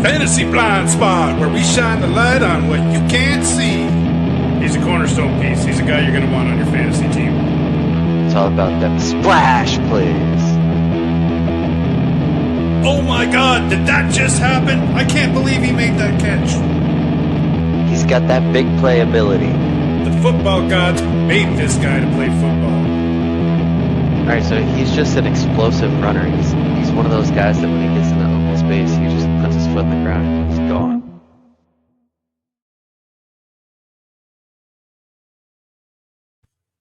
Fantasy Blind Spot, where we shine the light on what you can't see. He's a cornerstone piece. He's a guy you're going to want on your fantasy team. It's all about them splash plays. Oh my God, did that just happen? I can't believe he made that catch. He's got that big play ability. The football gods made this guy to play football. All right, so he's just an explosive runner. He's one of those guys that when he gets in the open space, he just puts his foot in the ground and he's gone.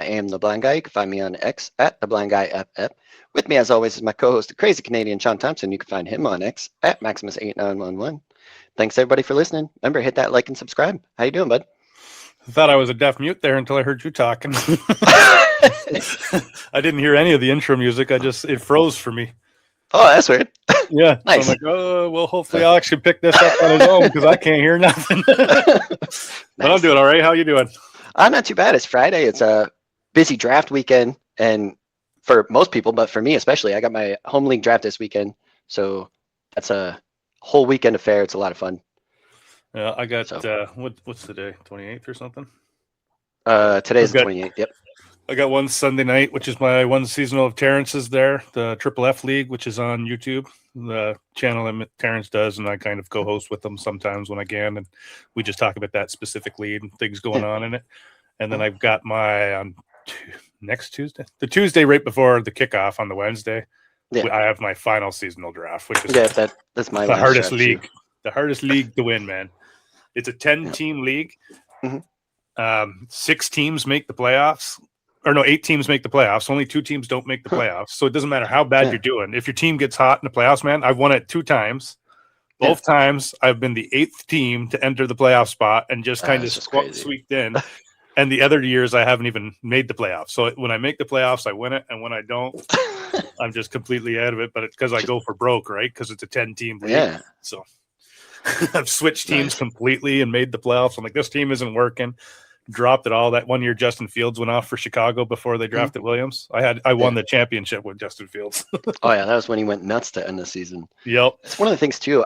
I am The Blind Guy. You can find me on X at TheBlindGuyFF. With me, as always, is my co-host, the crazy Canadian Shawn Thompson. You can find him on X at Maximus8911. Thanks, everybody, for listening. Remember, hit that like and subscribe. How you doing, bud? I thought I was a deaf mute there until I heard you talking. I didn't hear any of the intro music. It froze for me. Oh, that's weird. Yeah. Nice. So I'm like, oh, well, hopefully I'll actually pick this up on his own because I can't hear nothing. But I'm doing all right. How you doing? I'm not too bad. It's Friday. It's a busy draft weekend, and for most people, but for me especially, I got my home league draft this weekend, so that's a whole weekend affair. It's a lot of fun. Yeah, I got what's the day? 28th or something? Today's the 28th. Yep. I got one Sunday night, which is my one seasonal of Terrence's there, the Triple F League, which is on YouTube, the channel that Terrence does, and I kind of co-host with them sometimes when I can, and we just talk about that specific league and things going on in it. And then I've got my next Tuesday, the Tuesday right before the kickoff on the Wednesday. Yeah. I have my final seasonal draft, which is that's my the hardest league. Too. The hardest league to win, man. It's a 10-team league. Mm-hmm. 6 teams make the playoffs. Or no, 8 teams make the playoffs. Only 2 teams don't make the playoffs. So it doesn't matter how bad you're doing. If your team gets hot in the playoffs, man, I've won it 2 times. Both times I've been the 8th team to enter the playoff spot and just kind of squeaked in. And the other years I haven't even made the playoffs. So when I make the playoffs, I win it. And when I don't, I'm just completely out of it. But it's because I go for broke, right? Because it's a 10-team league. Yeah. So I've switched teams completely and made the playoffs. I'm like, this team isn't working. Dropped it all. That one year Justin Fields went off for Chicago before they drafted Williams. I won the championship with Justin Fields. Oh yeah, that was when he went nuts to end the season. Yep. It's one of the things too.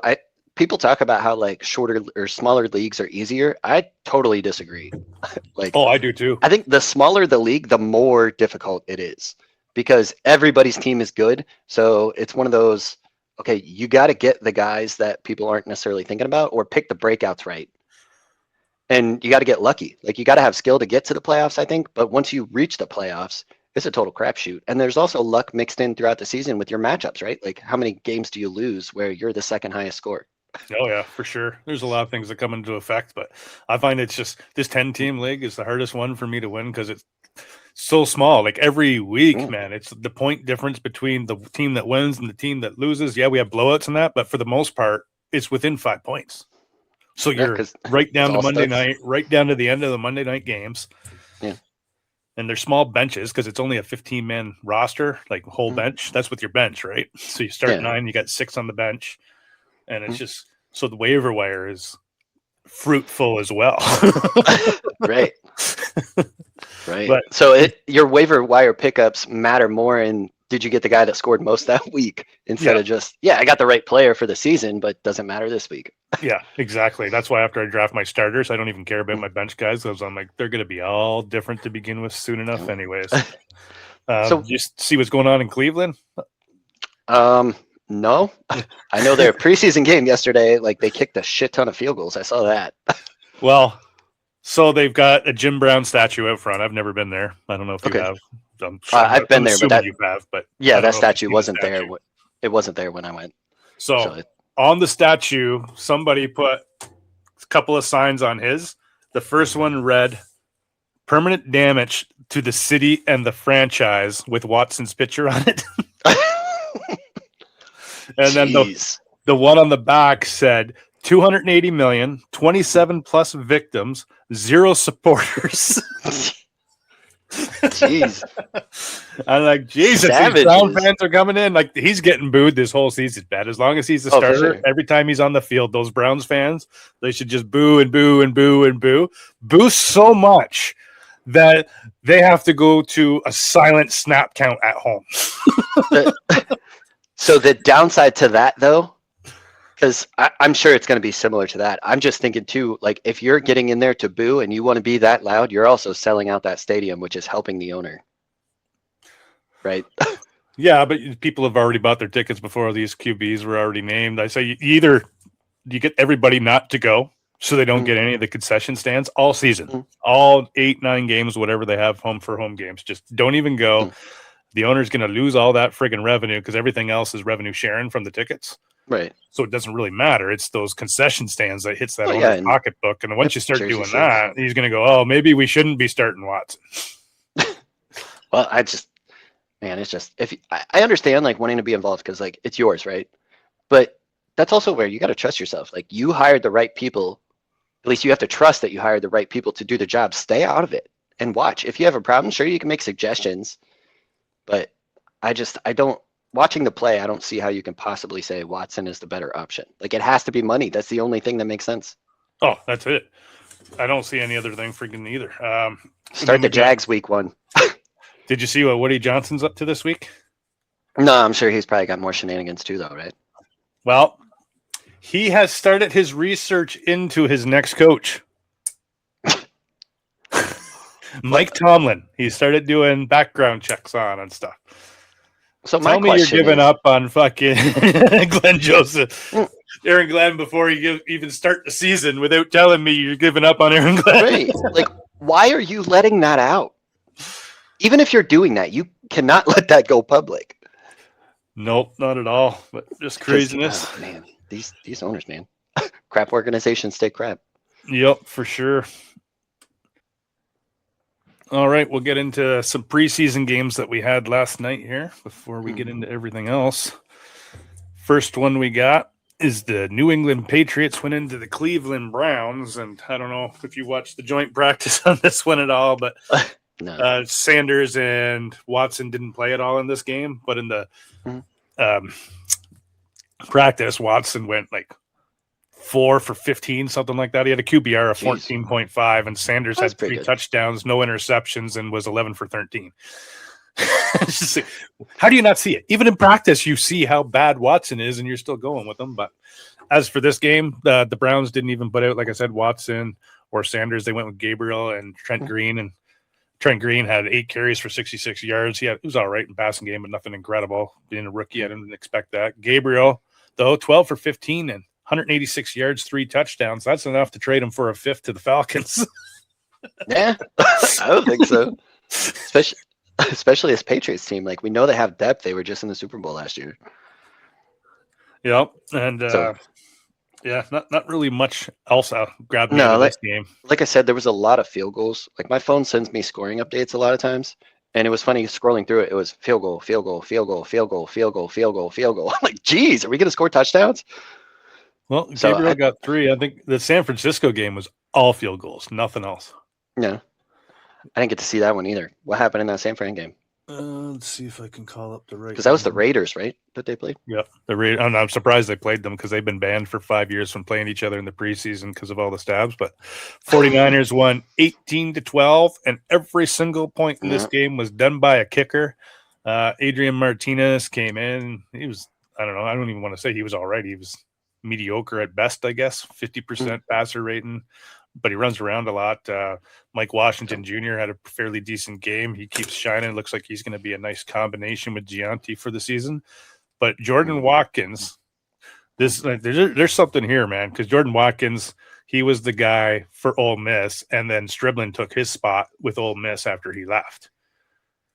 People talk about how like shorter or smaller leagues are easier. I totally disagree. I do too. I think the smaller the league, the more difficult it is because everybody's team is good. So it's one of those, okay, you got to get the guys that people aren't necessarily thinking about or pick the breakouts right. And you got to get lucky. Like you got to have skill to get to the playoffs, I think. But once you reach the playoffs, it's a total crapshoot. And there's also luck mixed in throughout the season with your matchups, right? Like how many games do you lose where you're the second highest score? Oh yeah, for sure. There's a lot of things that come into effect, but I find it's just this 10-team league is the hardest one for me to win because it's so small. Like every week, man, it's the point difference between the team that wins and the team that loses. Yeah, we have blowouts and that, but for the most part, it's within 5 points. So you're right down to Monday night, right down to the end of the Monday night games. Yeah. And they're small benches because it's only a 15-man roster, like whole bench. That's with your bench, right? So you start 9, you got 6 on the bench. And it's just so the waiver wire is fruitful as well. Right. But, so your waiver wire pickups matter more in did you get the guy that scored most that week instead of just, I got the right player for the season, but doesn't matter this week. Yeah, exactly. That's why after I draft my starters, I don't even care about my bench guys because I'm like, they're going to be all different to begin with soon enough anyways. So you see what's going on in Cleveland? No, I know their preseason game yesterday, like they kicked a shit ton of field goals. I saw that. Well, so they've got a Jim Brown statue out front. I've never been there. I don't know if you have. I've been there, but you have. But yeah, that statue wasn't there. It wasn't there when I went. So on the statue, somebody put a couple of signs on his. The first one read, "Permanent damage to the city and the franchise," with Watson's picture on it. And then the one on the back said 280 million, 27 plus victims, 0 supporters. Jeez. I'm like, Jesus, these Brown fans are coming in. Like he's getting booed this whole season, bad. As long as he's the starter, every time he's on the field, those Browns fans, they should just boo and boo and boo and boo. Boo so much that they have to go to a silent snap count at home. So the downside to that, though, Because I'm sure it's going to be similar to that. I'm just thinking too, like if you're getting in there to boo and you want to be that loud, you're also selling out that stadium, which is helping the owner, right? Yeah, but people have already bought their tickets before these QBs were already named. I say either you get everybody not to go so they don't get any of the concession stands all season, all 8-9 games, whatever they have home games. Just don't even go. The owner's going to lose all that friggin' revenue because everything else is revenue sharing from the tickets. Right. So it doesn't really matter. It's those concession stands that hits that owner's yeah, and pocketbook. And once you start Jersey doing Shore. that, he's going to go, oh, maybe we shouldn't be starting Watson. Well, it's just I understand like wanting to be involved because like it's yours, right? But that's also where you got to trust yourself. Like you hired the right people. At least you have to trust that you hired the right people to do the job. Stay out of it and watch. If you have a problem, sure you can make suggestions. But I don't. Watching the play, I don't see how you can possibly say Watson is the better option. Like it has to be money. That's the only thing that makes sense. Oh, that's it. I don't see any other thing freaking either. Start the Jags week 1. Did you see what Woody Johnson's up to this week? No, I'm sure he's probably got more shenanigans too, though, right? Well, he has started his research into his next coach. Mike Tomlin. He started doing background checks on and stuff. So tell me you're giving up on fucking Glenn Joseph, Aaron Glenn before you even start the season without telling me you're giving up on Aaron Glenn. Right. Like, why are you letting that out? Even if you're doing that, you cannot let that go public. Nope, not at all. But just craziness. Oh, man, these owners, man. Crap organizations stay crap. Yep, for sure. All right, we'll get into some preseason games that we had last night here before we get into everything else. First one we got is the New England Patriots went into the Cleveland Browns, and I don't know if you watched the joint practice on this one at all, but no. Sanders and Watson didn't play at all in this game, but in the practice, Watson went like 4 for 15, something like that. He had a QBR of 14.5, and Sanders had 3 touchdowns, no interceptions, and was 11 for 13. How do you not see it? Even in practice, you see how bad Watson is, and you're still going with him. But as for this game, the Browns didn't even put out, like I said, Watson or Sanders. They went with Gabriel and Trent Green, and Trent Green had 8 carries for 66 yards. He was all right in passing game, but nothing incredible. Being a rookie, I didn't expect that. Gabriel, though, 12 for 15 and 186 yards, 3 touchdowns. That's enough to trade him for a 5th to the Falcons. Yeah, I don't think so. Especially this Patriots team. Like, we know they have depth. They were just in the Super Bowl last year. Yep. And not really much else grabbed me out of this game. Like I said, there was a lot of field goals. Like, my phone sends me scoring updates a lot of times. And it was funny scrolling through it. It was field goal, field goal, field goal, field goal, field goal, field goal, field goal. I'm like, geez, are we going to score touchdowns? Well, Gabriel got 3. I think the San Francisco game was all field goals, nothing else. Yeah. I didn't get to see that one either. What happened in that San Fran game? Let's see if I can call up the right. Because that was the Raiders, right? That they played? Yeah, the Raiders. I'm surprised they played them because they've been banned for 5 years from playing each other in the preseason because of all the stabs. But 49ers won 18-12, and every single point in this game was done by a kicker. Adrian Martinez came in. He was, I don't know, I don't even want to say he was all right. He was mediocre at best, I guess, 50% passer rating, but he runs around a lot. Mike Washington Jr. had a fairly decent game. He keeps shining. Looks like he's going to be a nice combination with Gianti for the season. But Jordan Watkins, there's something here, man, because Jordan Watkins, he was the guy for Ole Miss, and then Striblin took his spot with Ole Miss after he left.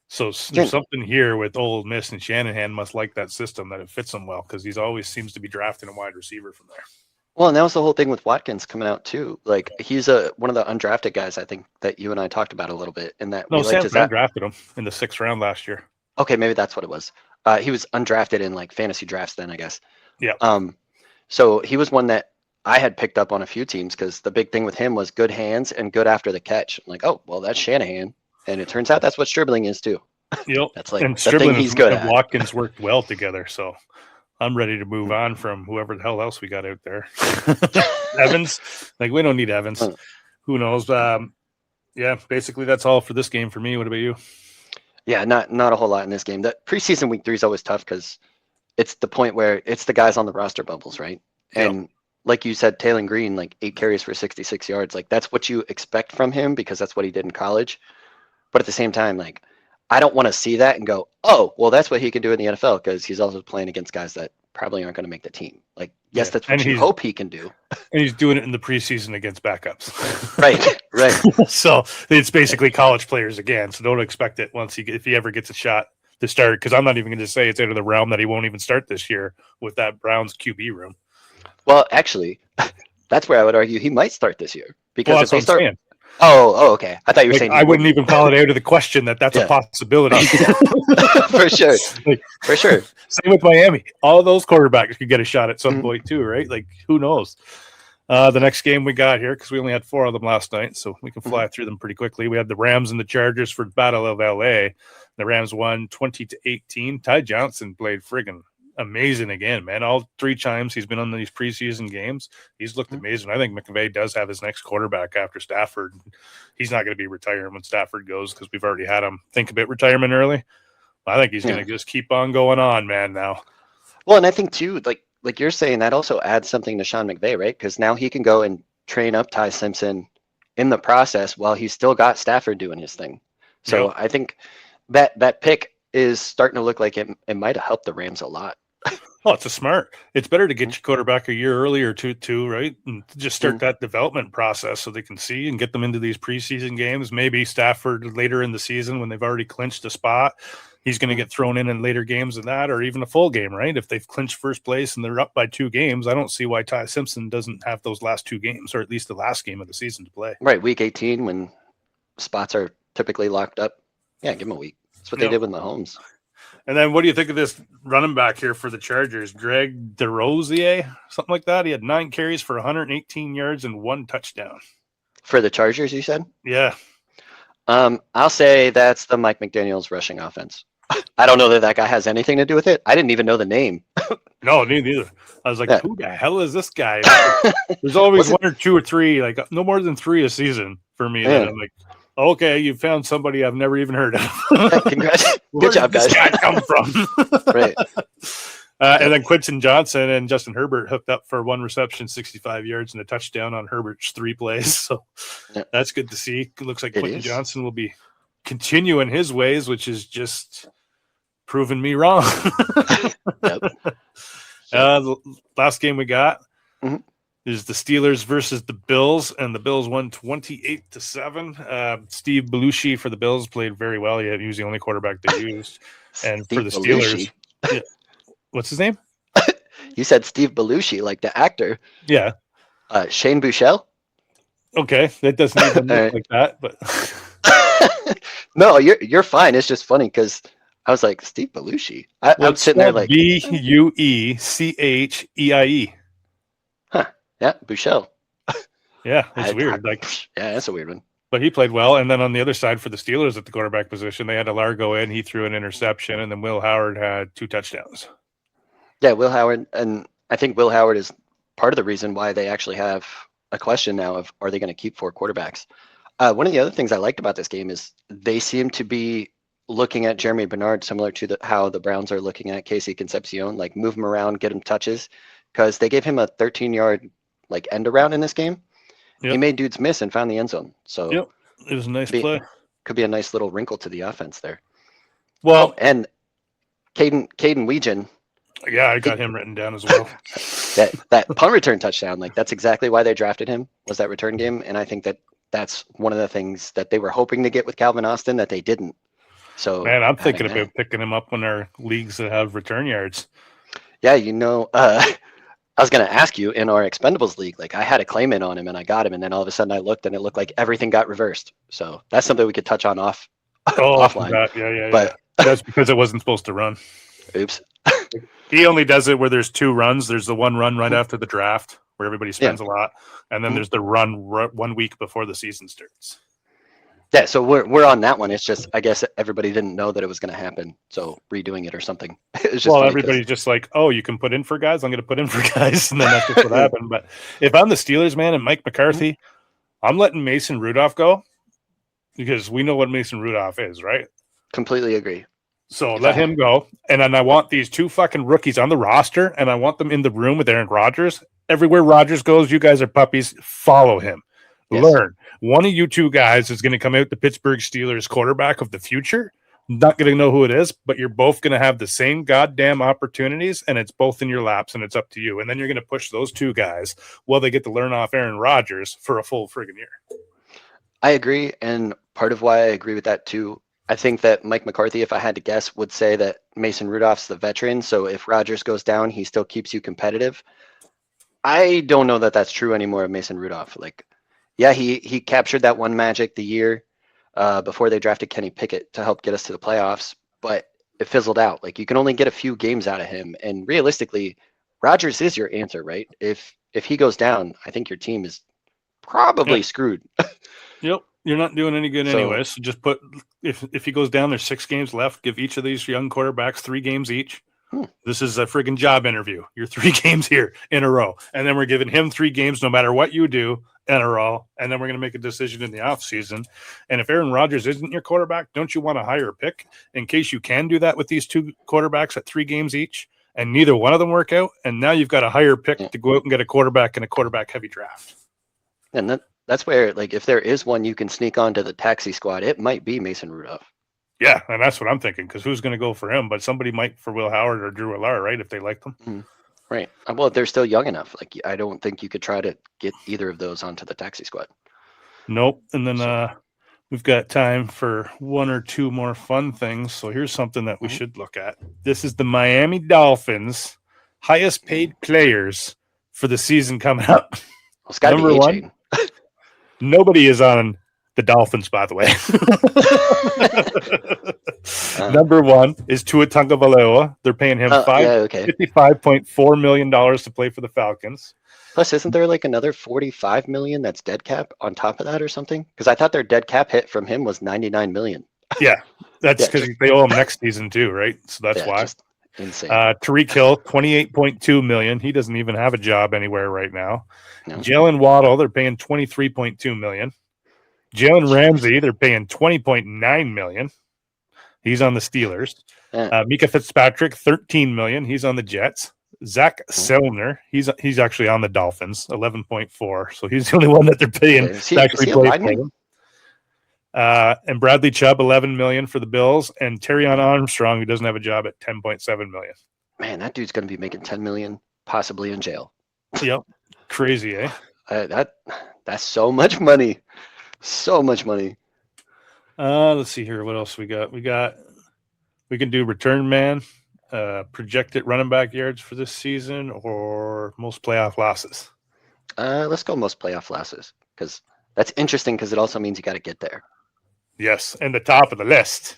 So there's something here with Ole Miss, and Shanahan must like that system, that it fits him well, because he's always seems to be drafting a wide receiver from there. Well, and that was the whole thing with Watkins coming out too. Like, he's one of the undrafted guys, I think, that you and I talked about a little bit. In that, San Fran drafted him in the 6th round last year. Okay, maybe that's what it was. He was undrafted in like fantasy drafts then, I guess. Yeah. So he was one that I had picked up on a few teams because the big thing with him was good hands and good after the catch. I'm like, oh, well, that's Shanahan, and it turns out that's what Stribling is too. Yep. That's like and the thing he's good at. Watkins worked well together, so I'm ready to move on from whoever the hell else we got out there. Evans, like, we don't need Evans. Who knows? Yeah, basically that's all for this game for me. What about you? Yeah, not a whole lot in this game. That preseason week 3 is always tough because it's the point where it's the guys on the roster bubbles, right? And like you said, Taylor Green, like 8 carries for 66 yards. Like that's what you expect from him because that's what he did in college. But at the same time, like I don't want to see that and go, oh, well, that's what he can do in the NFL because he's also playing against guys that probably aren't going to make the team. Like, yes, that's what you hope he can do. And he's doing it in the preseason against backups. Right. So it's basically college players again. So don't expect it if he ever gets a shot to start. Because I'm not even going to say it's out of the realm that he won't even start this year with that Browns QB room. Well, actually, that's where I would argue he might start this year because if they start. Saying. Oh, okay. I thought you were saying I wouldn't even call it out of the question that's a possibility. For sure. For sure. Same with Miami. All those quarterbacks could get a shot at some point too, right? Like who knows? The next game we got here, because we only had 4 of them last night, so we can fly through them pretty quickly. We had the Rams and the Chargers for the Battle of LA. The Rams won 20-18. Ty Johnson played friggin' amazing again, man. All 3 times he's been on these preseason games, he's looked amazing. I think McVay does have his next quarterback after Stafford. He's not going to be retiring when Stafford goes because we've already had him think about retirement early. I think he's going to just keep on going on, man, now. Well, and I think, too, like you're saying, that also adds something to Sean McVay, right? Because now he can go and train up Ty Simpson in the process while he's still got Stafford doing his thing. So I think that pick is starting to look like it might have helped the Rams a lot. Oh, it's better to get your quarterback a year earlier too, right? And just start that development process so they can see and get them into these preseason games. Maybe Stafford later in the season when they've already clinched a spot, he's going to get thrown in later games than that, or even a full game, right? If they've clinched first place and they're up by 2 games, I don't see why Ty Simpson doesn't have those last 2 games, or at least the last game of the season to play. Right, week 18 when spots are typically locked up. Yeah, give him a week. That's what they did with Mahomes. And then what do you think of this running back here for the Chargers, Greg DeRosier, something like that? He had 9 carries for 118 yards and 1 touchdown. For the Chargers, you said? Yeah. I'll say that's the Mike McDaniels rushing offense. I don't know that guy has anything to do with it. I didn't even know the name. No, me neither. I was like, who the hell is this guy? There's always 1 or 2 or 3, like no more than 3 a season for me. That I'm like, okay, you found somebody I've never even heard of. Congrats. Good job, guys. Where did this guy come from? Right. And then Quentin Johnson and Justin Herbert hooked up for 1 reception, 65 yards, and a touchdown on Herbert's 3 plays. So that's good to see. It looks like Quentin Johnson will be continuing his ways, which is just proving me wrong. The last game we got is the Steelers versus the Bills, and the Bills won 28-7. Steve Belushi for the Bills played very well. He was the only quarterback they used. And Steve for the Steelers, what's his name? You said Steve Belushi, like the actor. Yeah. Shane Buechele? Okay, that doesn't even look like that, but no, you're fine. It's just funny because I was like, Steve Belushi. I'm sitting there like Buecheie. Huh. Yeah, Buechele. Yeah, it's weird. Yeah, that's a weird one. But he played well. And then on the other side for the Steelers at the quarterback position, they had Alargo in. He threw an interception, and then Will Howard had 2 touchdowns. Yeah, Will Howard. And I think Will Howard is part of the reason why they actually have a question now of, are they going to keep 4 quarterbacks? One of the other things I liked about this game is they seem to be looking at Jeremy Bernard similar to how the Browns are looking at Casey Concepcion, like move him around, get him touches, because they gave him a 13-yard like end around in this game. He made dudes miss and found the end zone. So it was a nice play. Could be a nice little wrinkle to the offense there. Well, and Caden Weegan. Yeah, I got him written down as well. that punt return touchdown, like that's exactly why they drafted him, was that return game. And I think that's one of the things that they were hoping to get with Calvin Austin that they didn't. So man, I'm thinking about picking him up when our leagues that have return yards. Yeah, I was going to ask you in our Expendables league, like I had a claim in on him and I got him, and then all of a sudden I looked and it looked like everything got reversed. So that's something we could touch on offline. But that's because it wasn't supposed to run. Oops. He only does it where there's 2 runs. There's the one run right after the draft where everybody spends a lot, and then there's the run 1 week before the season starts. Yeah, so we're on that one. It's just I guess everybody didn't know that it was going to happen, so redoing it or something. It's just everybody's just like, oh, you can put in for guys. I'm going to put in for guys, and then that's just what happened. But if I'm the Steelers, man, and Mike McCarthy, I'm letting Mason Rudolph go because we know what Mason Rudolph is, right? Completely agree. So let him go, and then I want these 2 fucking rookies on the roster, and I want them in the room with Aaron Rodgers, Everywhere Rodgers goes, you guys are puppies. Follow him. Yes. Learn. One of you two guys is going to come out the Pittsburgh Steelers quarterback of the future. Not going to know who it is, but you're both going to have the same goddamn opportunities, and it's both in your laps, and it's up to you. And then you're going to push those two guys while they get to learn off Aaron Rodgers for a full friggin' year. I agree, and part of why I agree with that too, I think that Mike McCarthy, if I had to guess, would say that Mason Rudolph's the veteran, so if Rodgers goes down, he still keeps you competitive. I don't know that that's true anymore of Mason Rudolph. Like, yeah, he captured that one magic the year before they drafted Kenny Pickett to help get us to the playoffs, but it fizzled out. Like, you can only get a few games out of him, and realistically, Rodgers is your answer, right? If he goes down, I think your team is probably screwed. Yep. You're not doing any good So- anyway. So just put if he goes down, there's 6 games left. Give each of these young quarterbacks 3 games each. This is a friggin' job interview. You're 3 games here in a row. And then we're giving him 3 games no matter what you do in a row. And then we're going to make a decision in the offseason. And if Aaron Rodgers isn't your quarterback, don't you want to hire a pick in case you can do that with these 2 quarterbacks at 3 games each? And neither one of them work out. And now you've got a higher pick to go out and get a quarterback in a quarterback heavy draft. And that's where, like, if there is one you can sneak onto the taxi squad, it might be Mason Rudolph. Yeah, and that's what I'm thinking, because who's going to go for him? But somebody might for Will Howard or Drew Allar, right, if they like them. Right. Well, they're still young enough. Like, I don't think you could try to get either of those onto the taxi squad. Nope. And then we've got time for 1 or 2 more fun things. So here's something that we should look at. This is the Miami Dolphins' highest paid players for the season coming up. Well, it's got to Number be one. A-Chain. Nobody is on the Dolphins, by the way. Number 1 is Tua Tagovailoa. They're paying him $55.4 million to play for the Falcons. Plus, isn't there like another $45 million that's dead cap on top of that or something? Because I thought their dead cap hit from him was $99 million. Yeah, that's because they owe him next season too, right? So that's why. Just insane. Tyreek Hill, $28.2 million. He doesn't even have a job anywhere right now. No. Jalen Waddle, they're paying $23.2 million. Jalen Ramsey, they're paying $20.9 million. He's on the Steelers. Mika Fitzpatrick, $13 million. He's on the Jets. Zach Selner, he's actually on the Dolphins, 11.4. So he's the only one that they're paying to actually play for them. And Bradley Chubb, $11 million for the Bills, and Terrion Armstrong, who doesn't have a job, at $10.7 million. Man, that dude's going to be making $10 million, possibly in jail. Yep, crazy, eh? That's so much money. So much money. Let's see here. What else we got? We can do return man, projected running back yards for this season, or most playoff losses. Let's go most playoff losses, because that's interesting, because it also means you got to get there. Yes, and the top of the list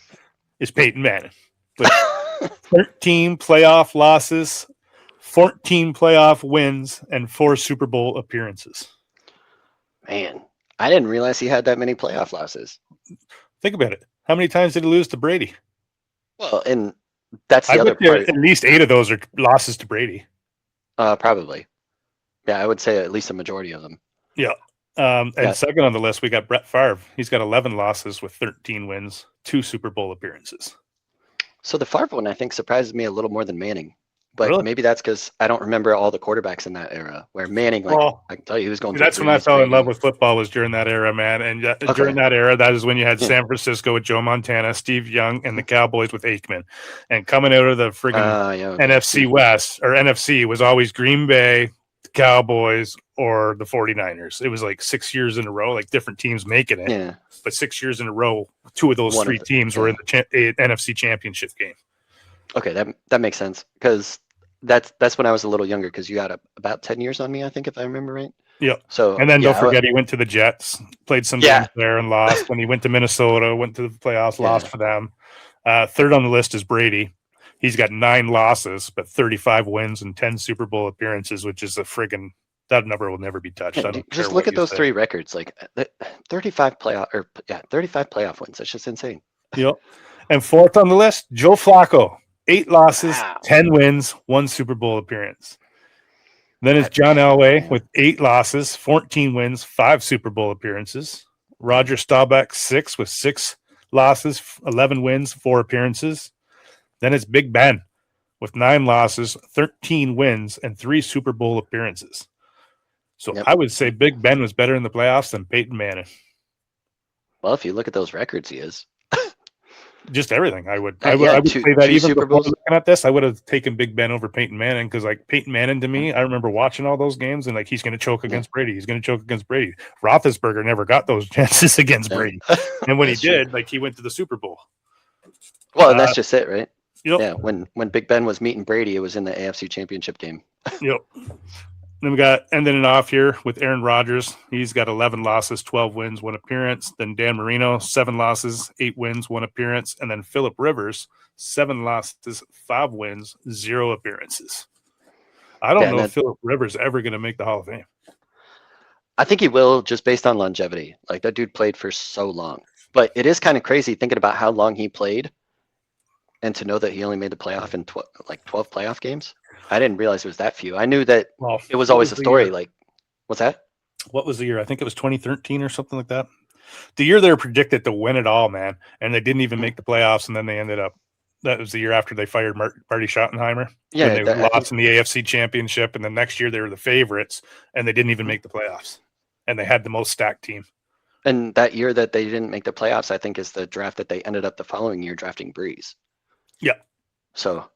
is Peyton Manning with 13 playoff losses, 14 playoff wins, and 4 Super Bowl appearances. Man, I didn't realize he had that many playoff losses. Think about it. How many times did he lose to Brady? Well, and that's the other part. At least 8 of those are losses to Brady. Probably. Yeah, I would say at least a majority of them. Yeah. And second on the list, we got Brett Favre. He's got 11 losses with 13 wins, 2 Super Bowl appearances. So the Favre one, I think, surprises me a little more than Manning. But Really? maybe that's because I don't remember all the quarterbacks in that era. Where Manning, I can tell you, he was going. That's when I fell in love with football, was during that era, man. And during that era, that is when you had San Francisco with Joe Montana, Steve Young, and the Cowboys with Aikman. And coming out of the friggin' NFC West, or NFC, was always Green Bay, the Cowboys, or the 49ers. It was like 6 years in a row, like different teams making it. Yeah. But 6 years in a row, 2 of those 3 teams were in the NFC Championship game. Okay, that makes sense, because that's when I was a little younger, because you got about 10 years on me, I think, if I remember right. Yep. So, and then don't forget, he went to the Jets, played some games there and lost. Then he went to Minnesota, went to the playoffs, lost for them. Third on the list is Brady. He's got 9 losses, but 35 wins and 10 Super Bowl appearances, which is that number will never be touched. Just look at those 3 records, like 35 playoff wins. That's just insane. Yep. And fourth on the list, Joe Flacco. 8 losses, 10 wins, 1 Super Bowl appearance. Then it's John Elway with 8 losses, 14 wins, 5 Super Bowl appearances. Roger Staubach, 6 with 6 losses, 11 wins, 4 appearances. Then it's Big Ben with 9 losses, 13 wins, and 3 Super Bowl appearances. So Yep. I would say Big Ben was better in the playoffs than Peyton Manning. Well, if you look at those records, he is. Just everything. I would Yeah, say that two even Super before Bowls. looking at this, I would have taken Big Ben over Peyton Manning because, like, Peyton Manning to me, I remember watching all those games and like he's going to choke against Brady. He's going to choke against Brady. Roethlisberger never got those chances against Brady, and when he did, like, he went to the Super Bowl. Well, that's just it, right? Yep. Yeah, when Big Ben was meeting Brady, it was in the AFC Championship game. Yep. Then we got ending it off here with Aaron Rodgers. He's got 11 losses, 12 wins, 1 appearance. Then Dan Marino, 7 losses, 8 wins, 1 appearance. And then Phillip Rivers, 7 losses, 5 wins, 0 appearances. I don't know if Phillip Rivers is ever going to make the Hall of Fame. I think he will, just based on longevity. Like, that dude played for so long. But it is kind of crazy thinking about how long he played and to know that he only made the playoff in 12 playoff games. I didn't realize it was that few. I knew that it was always a story. Like, what's that? What was the year? I think it was 2013 or something like that. The year they were predicted to win it all, man. And they didn't even make the playoffs. And then they ended up, that was the year after they fired Marty Schottenheimer. Yeah. And they lost in the AFC Championship. And the next year they were the favorites and they didn't even make the playoffs. And they had the most stacked team. And that year that they didn't make the playoffs, I think, is the draft that they ended up the following year drafting Breeze. Yeah. So,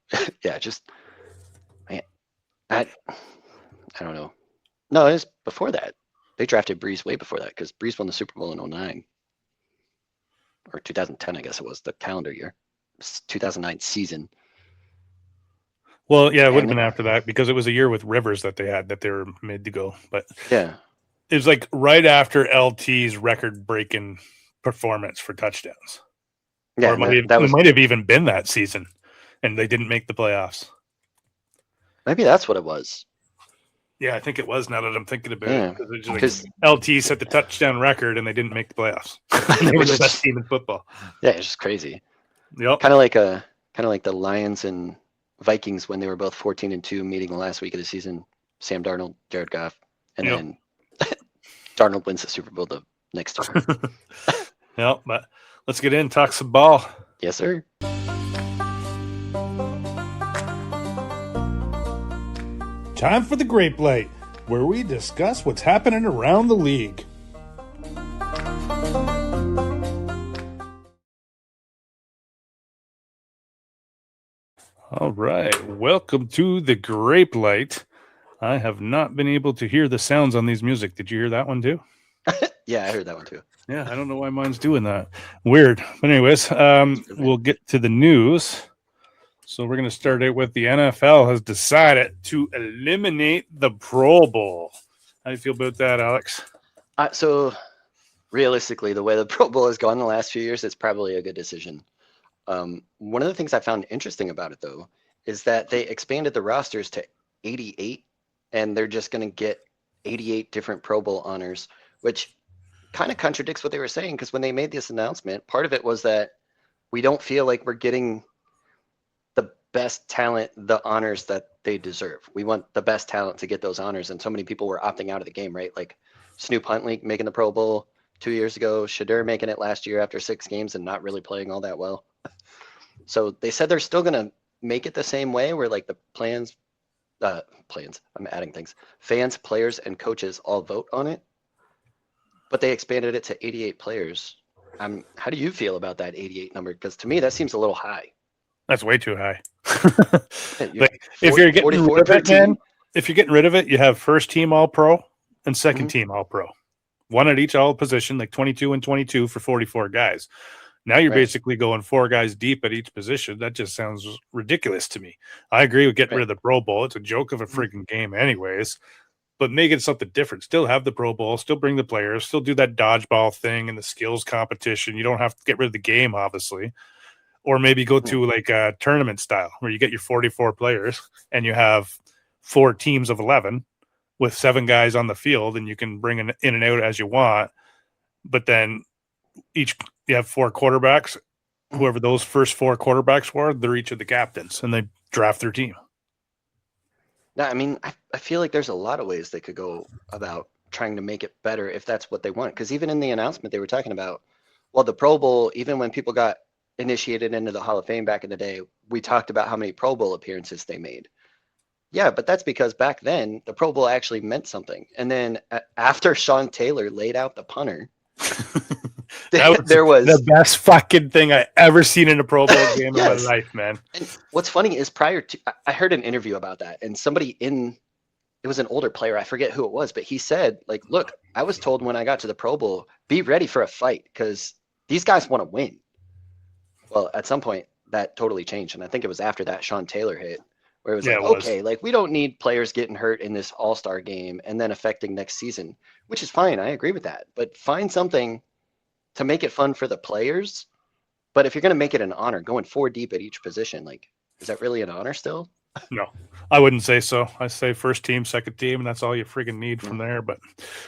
yeah, just, man, I don't know. No, it was before that. They drafted Breeze way before that because Breeze won the Super Bowl in 2009. Or 2010, I guess it was, the calendar year. 2009 season. Well, yeah, it would have been after that because it was a year with Rivers that they were made to go. But yeah, it was like right after LT's record-breaking performance for touchdowns. Yeah, or it might have even been that season, and they didn't make the playoffs. Maybe that's what it was. Yeah, I think it was. Now that I'm thinking about it, because LT set the touchdown record, and they didn't make the playoffs. They were the best team in football. Yeah, it's just crazy. Yep. Kind of like the Lions and Vikings when they were both 14-2, meeting the last week of the season. Sam Darnold, Jared Goff, and then Darnold wins the Super Bowl the next year. Yep, but let's get in, talk some ball. Yes, sir. Time for the Grape Light, where we discuss what's happening around the league. All right, welcome to the Grape Light. I have not been able to hear the sounds on these music. Did you hear that one too? Yeah, I heard that one too. Yeah, I don't know why mine's doing that. Weird. But anyways, we'll get to the news. So we're going to start it with the NFL has decided to eliminate the Pro Bowl. How do you feel about that, Alex? So realistically, the way the Pro Bowl has gone the last few years, it's probably a good decision. One of the things I found interesting about it, though, is that they expanded the rosters to 88, and they're just going to get 88 different Pro Bowl honors, which kind of contradicts what they were saying, because when they made this announcement, part of it was that we don't feel like we're getting the best talent the honors that they deserve. We want the best talent to get those honors, and so many people were opting out of the game, right? Like Snoop Huntley making the Pro Bowl 2 years ago, Shadur making it last year after 6 games and not really playing all that well. So they said they're still going to make it the same way, where like the plans, I'm adding things, fans, players, and coaches all vote on it. But they expanded it to 88 players. How do you feel about that 88 number? Because to me, that seems a little high. That's way too high. Like, if you're getting rid of it, man, if you're getting rid of it, you have first team All Pro and second team All Pro, one at each all position, like 22 and 22 for 44 guys. Now you're basically going 4 guys deep at each position. That just sounds ridiculous to me. I agree with getting rid of the Pro Bowl. It's a joke of a freaking game anyways, but make it something different. Still have the Pro Bowl, still bring the players, still do that dodgeball thing and the skills competition. You don't have to get rid of the game, obviously. Or maybe go to like a tournament style where you get your 44 players and you have 4 teams of 11 with 7 guys on the field, and you can bring in and out as you want. But then you have 4 quarterbacks. Whoever those first 4 quarterbacks were, they're each of the captains, and they draft their team. No, I mean, I feel like there's a lot of ways they could go about trying to make it better if that's what they want. Because even in the announcement, they were talking about, well, the Pro Bowl, even when people got initiated into the Hall of Fame back in the day, we talked about how many Pro Bowl appearances they made. Yeah, but that's because back then the Pro Bowl actually meant something. And then after Sean Taylor laid out the punter, That was there was the best fucking thing I ever seen in a Pro Bowl game in my yes. life, man. And what's funny is prior to, I heard an interview about that, and somebody it was an older player, I forget who it was, but he said, like, look, I was told when I got to the Pro Bowl, be ready for a fight because these guys want to win. Well, at some point that totally changed, and I think it was after that Sean Taylor hit, where it was okay, like we don't need players getting hurt in this all-star game and then affecting next season, which is fine. I agree with that, but find something to make it fun for the players. But if you're going to make it an honor, going 4 deep at each position, like, is that really an honor still? No, I wouldn't say so. I say first team, second team, and that's all you freaking need from there. But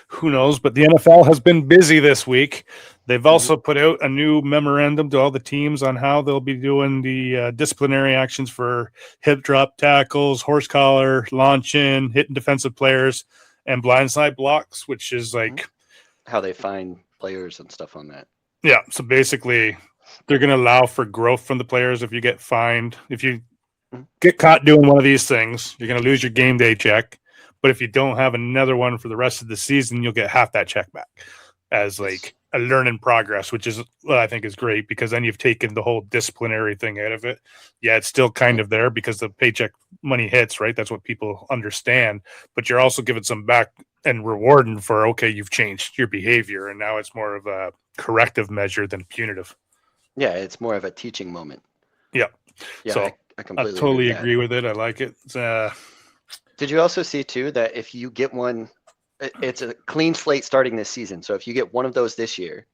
who knows? But the NFL has been busy this week. They've also put out a new memorandum to all the teams on how they'll be doing the disciplinary actions for hip drop tackles, horse collar, launch in, hitting defensive players, and blindside blocks, which is like how they find players and stuff on that. Yeah. So basically, they're going to allow for growth from the players if you get fined. If you get caught doing one of these things, you're going to lose your game day check. But if you don't have another one for the rest of the season, you'll get half that check back as like a learn in progress, which is what I think is great because then you've taken the whole disciplinary thing out of it. Yeah, it's still kind of there because the paycheck money hits, right? That's what people understand. But you're also giving some back and rewarding for, okay, you've changed your behavior and now it's more of a corrective measure than punitive. Yeah, it's more of a teaching moment. Yeah. So I completely totally agree with it. I like it. Did you also see too that if you get one, it's a clean slate starting this season. So if you get one of those this year,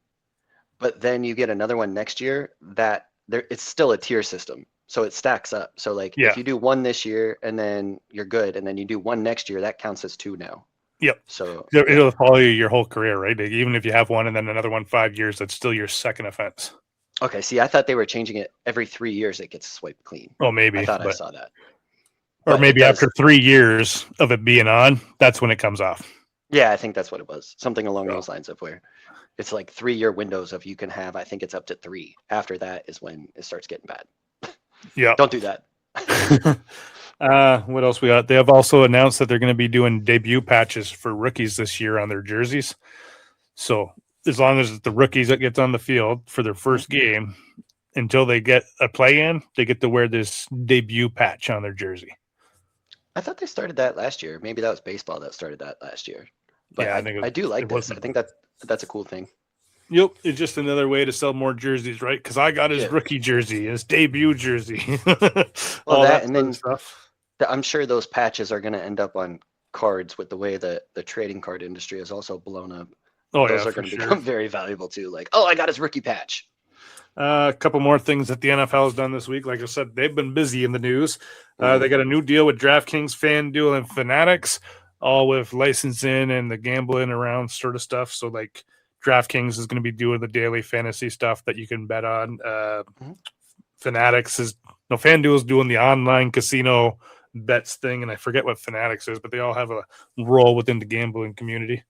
but then you get another one next year, that it's still a tier system. So it stacks up. So like if you do one this year and then you're good, and then you do one next year, that counts as 2 now. Yep. So it'll follow you your whole career, right? Like, even if you have one and then another one 5 years, that's still your second offense. Okay, see, I thought they were changing it every 3 years. It gets swiped clean. Oh, maybe. I thought I saw that. Or maybe after 3 years of it being on, that's when it comes off. Yeah, I think that's what it was. Something along those lines of where it's like 3-year windows of you can have, I think it's up to 3. After that is when it starts getting bad. Yeah. Don't do that. What else we got? They have also announced that they're going to be doing debut patches for rookies this year on their jerseys. So as long as the rookies that gets on the field for their first game, until they get a play in, they get to wear this debut patch on their jersey. I thought they started that last year. Maybe that was baseball that started that last year. But yeah, I do like this. I think that's a cool thing. Yep, it's just another way to sell more jerseys, right? Because I got his rookie jersey, his debut jersey. Well, that and then stuff. I'm sure those patches are going to end up on cards with the way that the trading card industry has also blown up. Oh, those are going to become very valuable too. Like, oh, I got his rookie patch. A couple more things that the NFL has done this week. Like I said, they've been busy in the news. They got a new deal with DraftKings, FanDuel, and Fanatics, all with licensing and the gambling around sort of stuff. So, like, DraftKings is going to be doing the daily fantasy stuff that you can bet on. Fanatics FanDuel is doing the online casino bets thing, and I forget what Fanatics is, but they all have a role within the gambling community.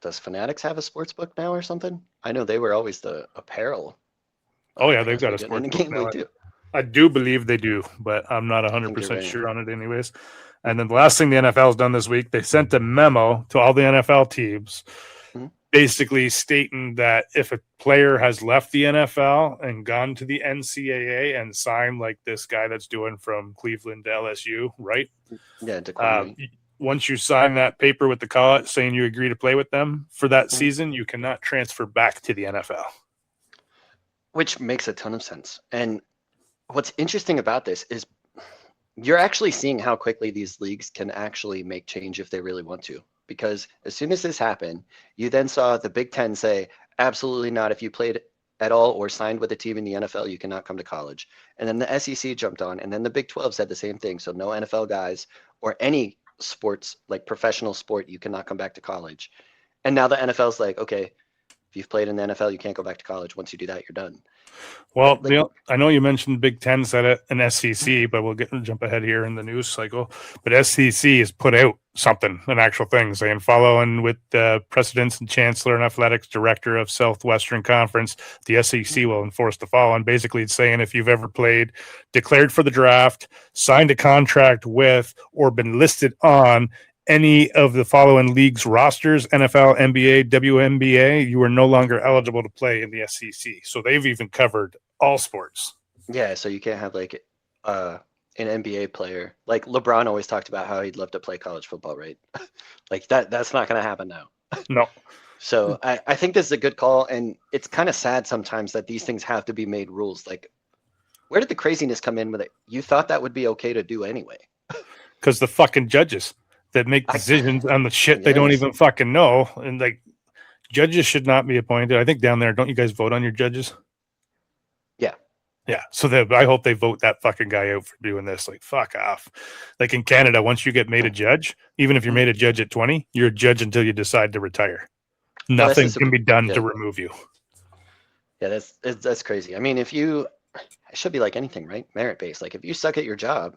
Does Fanatics have a sports book now or something? I know they were always the apparel. Oh yeah, they've got a sports book now. Too. I do believe they do, but I'm not 100% sure on it anyways. And then the last thing the NFL has done this week, they sent a memo to all the NFL teams basically stating that if a player has left the NFL and gone to the NCAA and signed like this guy that's doing from Cleveland to LSU, right? Yeah, once you sign that paper with the college saying you agree to play with them for that season, you cannot transfer back to the NFL. Which makes a ton of sense. And what's interesting about this is you're actually seeing how quickly these leagues can actually make change if they really want to. Because as soon as this happened, you then saw the Big Ten say, absolutely not. If you played at all or signed with a team in the NFL, you cannot come to college. And then the SEC jumped on, and then the Big 12 said the same thing. So no NFL guys or any sports, like professional sport, you cannot come back to college. And now the NFL's like, okay, if If you've played in the NFL, you can't go back to college. Once you do that, you're done. Well, Like, I know you mentioned Big Ten said it and SEC, but we'll jump ahead here in the news cycle. But SEC has put out something, an actual thing, saying following with the presidents and chancellor and athletics director of Southwestern Conference, the SEC will enforce the following. Basically, it's saying if you've ever played, declared for the draft, signed a contract with, or been listed on any of the following leagues rosters, NFL, NBA, WNBA, you are no longer eligible to play in the SEC. So they've even covered all sports. Yeah, so you can't have like an NBA player. Like LeBron always talked about how he'd love to play college football, right? Like that's not going to happen now. No. So I think this is a good call, and it's kind of sad sometimes that these things have to be made rules. Like, where did the craziness come in with it? You thought that would be okay to do anyway. Because the fucking judges that make decisions on the shit they don't even fucking know. And like, judges should not be appointed. I think down there, don't you guys vote on your judges? Yeah. Yeah. So I hope they vote that fucking guy out for doing this. Like, fuck off. Like in Canada, once you get made a judge, even if you're made a judge at 20, you're a judge until you decide to retire. Nothing can be done to remove you. Yeah, that's crazy. I mean, it should be like anything, right? Merit-based. Like, if you suck at your job,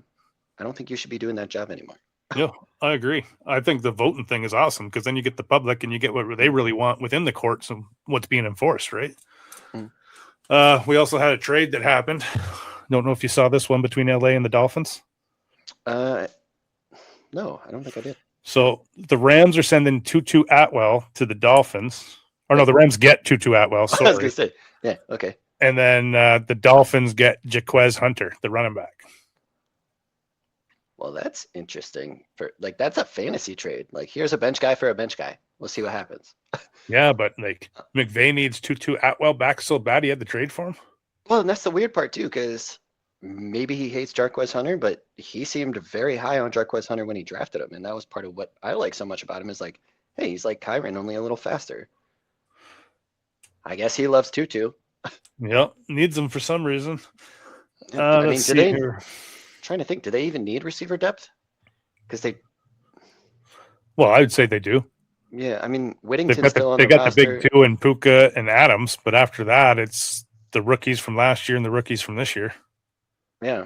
I don't think you should be doing that job anymore. Yeah, I agree. I think the voting thing is awesome because then you get the public and you get what they really want within the courts and what's being enforced, right? We also had a trade that happened. Don't know if you saw this one between LA and the Dolphins. No, I don't think I did. So the Rams are sending Tutu Atwell to the Dolphins. Or no, the Rams get Tutu Atwell. Sorry. I was going to say, yeah, okay. And then the Dolphins get Jaquez Hunter, the running back. Well, that's interesting. That's a fantasy trade. Like, here's a bench guy for a bench guy. We'll see what happens. Yeah, but like McVay needs Tutu Atwell back so bad he had to trade for him. Well, and that's the weird part too, because maybe he hates Jarquez Hunter, but he seemed very high on Jarquez Hunter when he drafted him, and that was part of what I like so much about him. Is like, hey, he's like Kyron, only a little faster. I guess he loves Tutu. Yep, needs him for some reason. I mean, trying to think, do they even need receiver depth? Because well, I would say they do. Yeah, I mean, Whittington's still on the roster. They got the big two and Puka and Adams, but after that, it's the rookies from last year and the rookies from this year. Yeah.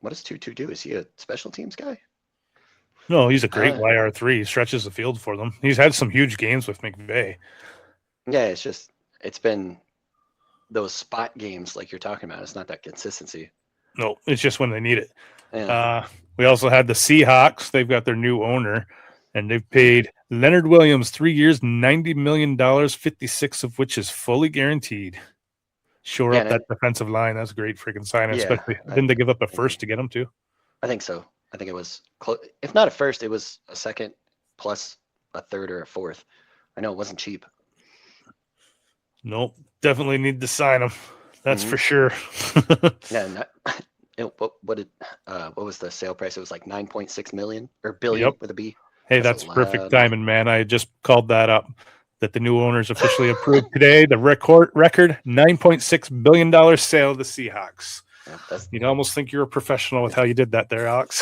What does Tutu do? Is he a special teams guy? No, he's a great YR3. He stretches the field for them. He's had some huge games with McVay. Yeah, it's been those spot games like you're talking about. It's not that consistency. No, it's just when they need it. Yeah. We also had the Seahawks. They've got their new owner, and they've paid Leonard Williams 3 years, $90 million, 56 of which is fully guaranteed. Shore up that defensive line. That's a great freaking signing. Yeah, especially didn't they give up a first to get him too? I think so. I think it was close. If not a first, it was a second plus a third or a fourth. I know it wasn't cheap. Nope, definitely need to sign him. That's for sure. Yeah. What was the sale price? It was like 9.6 million or billion with a B. Hey, that's perfect timing, man. I just called that up. That the new owners officially approved today. The record $9.6 billion sale of the Seahawks. Yeah, you'd almost think you're a professional with how you did that there, Alex.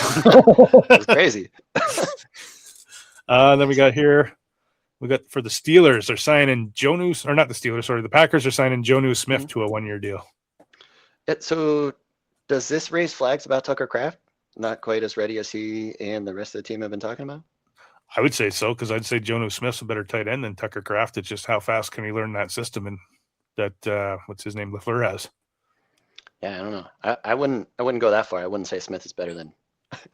That's crazy. Then we got for the Steelers, they're signing Jonnu, or not the Steelers, sorry, the Packers are signing Jonnu Smith to a 1-year deal. So does this raise flags about Tucker Kraft? Not quite as ready as he and the rest of the team have been talking about? I would say so, because I'd say Jonnu Smith's a better tight end than Tucker Kraft. It's just how fast can he learn that system and that what's his name, LaFleur has. Yeah, I don't know. I wouldn't go that far. I wouldn't say Smith is better than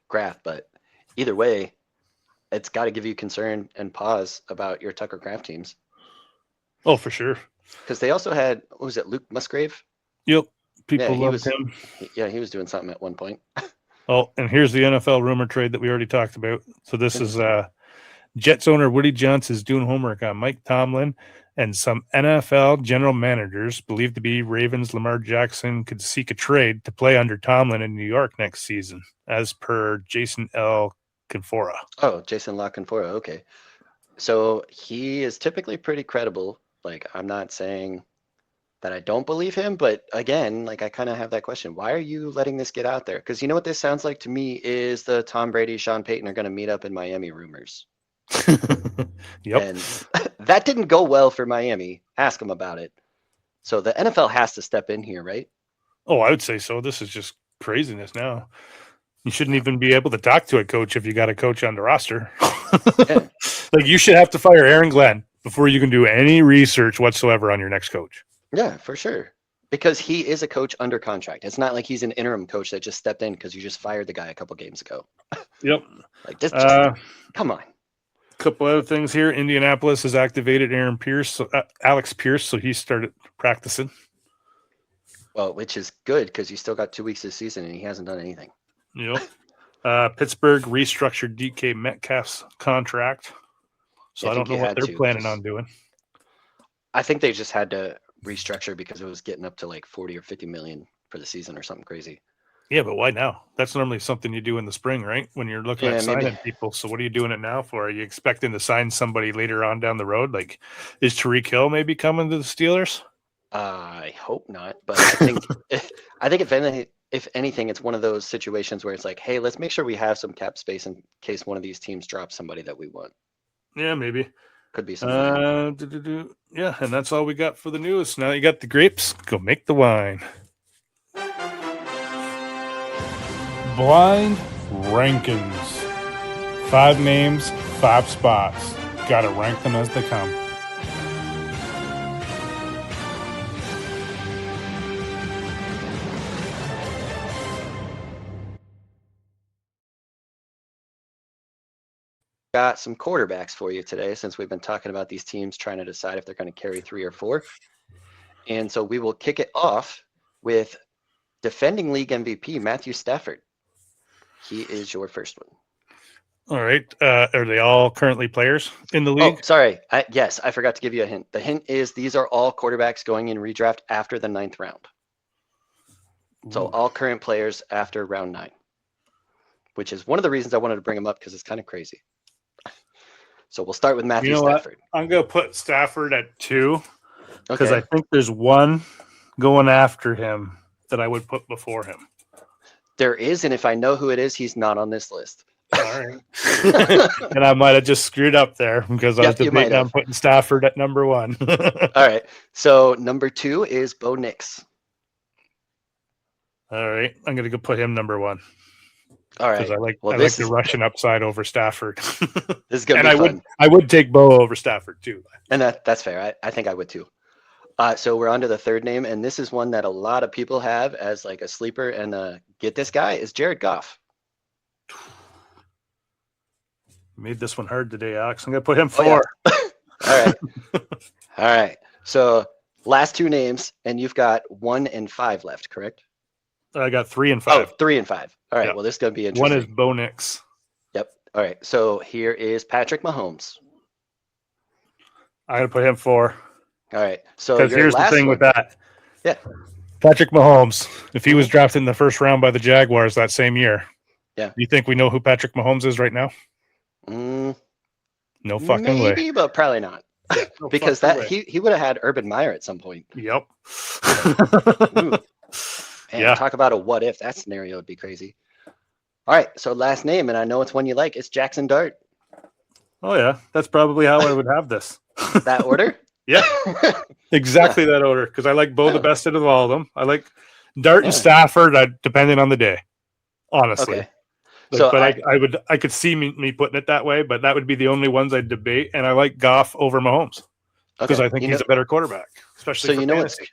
Kraft, but either way, it's got to give you concern and pause about your Tucker Kraft teams. Oh, for sure. Because they also had, what was it, Luke Musgrave? Yep. People loved him. Yeah, he was doing something at one point. Oh, and here's the NFL rumor trade that we already talked about. So this is Jets owner Woody Johnson is doing homework on Mike Tomlin and some NFL general managers believed to be Ravens. Lamar Jackson could seek a trade to play under Tomlin in New York next season, as per Jason L. Canfora. Oh, Jason La Canfora. Okay. So he is typically pretty credible. Like, I'm not saying that I don't believe him, but again, like, I kind of have that question. Why are you letting this get out there? Because you know what this sounds like to me is the Tom Brady, Sean Payton are going to meet up in Miami rumors. Yep. And that didn't go well for Miami. Ask them about it. So the NFL has to step in here, right? Oh, I would say so. This is just craziness now. You shouldn't even be able to talk to a coach if you got a coach on the roster. Yeah. Like, you should have to fire Aaron Glenn before you can do any research whatsoever on your next coach. Yeah, for sure. Because he is a coach under contract. It's not like he's an interim coach that just stepped in because you just fired the guy a couple games ago. Yep. Like this, just, come on. A couple other things here. Indianapolis has activated Alex Pierce, so he started practicing. Well, which is good because you still got 2 weeks this season and he hasn't done anything. Yep. Pittsburgh restructured DK Metcalf's contract, so I don't know what they're planning on doing. I think they just had to restructure because it was getting up to like 40 or 50 million for the season or something crazy. Yeah, but why now? That's normally something you do in the spring, right? When you're looking at signing people. So what are you doing it now for? Are you expecting to sign somebody later on down the road? Like, is Tyreek Hill maybe coming to the Steelers? I hope not, but I think if anything, it's one of those situations where it's like, hey, let's make sure we have some cap space in case one of these teams drops somebody that we want. Yeah, maybe. Could be something. Yeah, and that's all we got for the news. Now you got the grapes, go make the wine. Blind rankings. 5 names, 5 spots. Gotta rank them as they come. Got some quarterbacks for you today since we've been talking about these teams trying to decide if they're going to carry 3 or 4. And so we will kick it off with defending league MVP Matthew Stafford. He is your first one. All right. Are they all currently players in the league? Oh, sorry. Yes, I forgot to give you a hint. The hint is these are all quarterbacks going in redraft after the 9th round. So all current players after round 9, which is one of the reasons I wanted to bring them up because it's kind of crazy. So we'll start with Matthew Stafford. I'm going to put Stafford at 2 because I think there's one going after him that I would put before him. There is, and if I know who it is, he's not on this list. All right. And I might have just screwed up there because I was debating on putting Stafford at number 1. All right. So number 2 is Bo Nix. All right. I'm going to go put him number 1. All right. Because I like the Russian upside over Stafford. This is going to be fun. I would take Bo over Stafford too. And that's fair. I think I would too. So we're on to the third name, and this is one that a lot of people have as like a sleeper. And get this guy is Jared Goff. Made this one hard today, Alex. I'm going to put him 4. Oh, yeah. All right. So last 2 names, and you've got 1 and 5 left, correct? I got 3 and 5. Oh, 3 and 5. All right. Yep. Well, this is going to be interesting. 1 is Bo Nix. Yep. All right. So here is Patrick Mahomes. I'm going to put him 4. All right. So because here's the thing with that. Yeah. Patrick Mahomes, if he was drafted in the first round by the Jaguars that same year, yeah. You think we know who Patrick Mahomes is right now? No fucking way. Maybe, but probably not. Yeah, no because he would have had Urban Meyer at some point. Yep. Man, talk about a what if. That scenario would be crazy. All right, so last name, and I know it's one you like. It's Jackson Dart. Oh yeah, that's probably how I would have this. That order? Yeah, exactly that order. Because I like Bo the best out of all of them. I like Dart and Stafford, depending on the day. Honestly. Okay. So I could see me putting it that way, but that would be the only ones I'd debate. And I like Goff over Mahomes because I think he's a better quarterback, especially. So for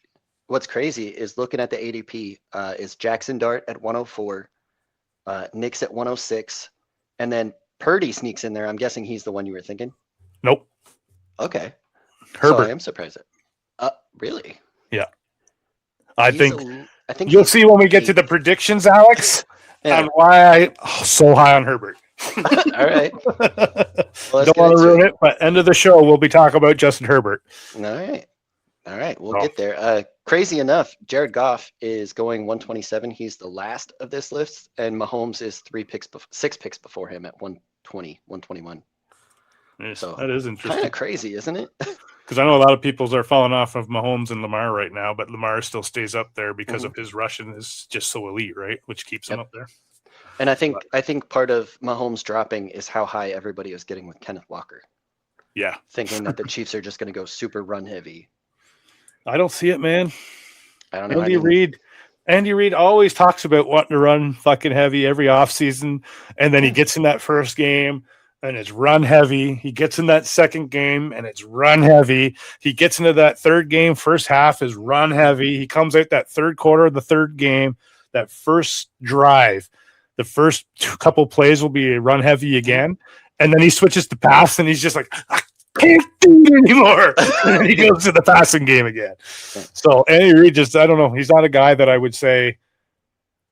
what's crazy is looking at the ADP is Jackson Dart at 104, Nix at 106, and then Purdy sneaks in there. I'm guessing he's the one you were thinking. Nope. Okay. Herbert. So I am surprised. Really? Yeah. I think you'll see when we get to the predictions, Alex. Yeah. And why I'm so high on Herbert. All right. Well, don't want to ruin it, but end of the show, we'll be talking about Justin Herbert. All right. We'll get there. Crazy enough, Jared Goff is going 127. He's the last of this list, and Mahomes is 6 picks before him at 120, 121. Yes, so that is interesting. Kind of crazy, isn't it? Because I know a lot of people are falling off of Mahomes and Lamar right now, but Lamar still stays up there because of his rushing is just so elite, right? Which keeps him up there. And I think part of Mahomes dropping is how high everybody is getting with Kenneth Walker. Yeah. thinking that the Chiefs are just going to go super run heavy. I don't see it, man. I don't know. Andy Reid always talks about wanting to run fucking heavy every offseason, and then he gets in that first game and it's run heavy. He gets in that second game and it's run heavy. He gets into that third game, first half is run heavy. He comes out that third quarter of the third game, that first drive, the first couple plays will be run heavy again, and then he switches to pass and he's just like, can't do it anymore. And then he goes to the passing game again. So Andy Reid I don't know. He's not a guy that I would say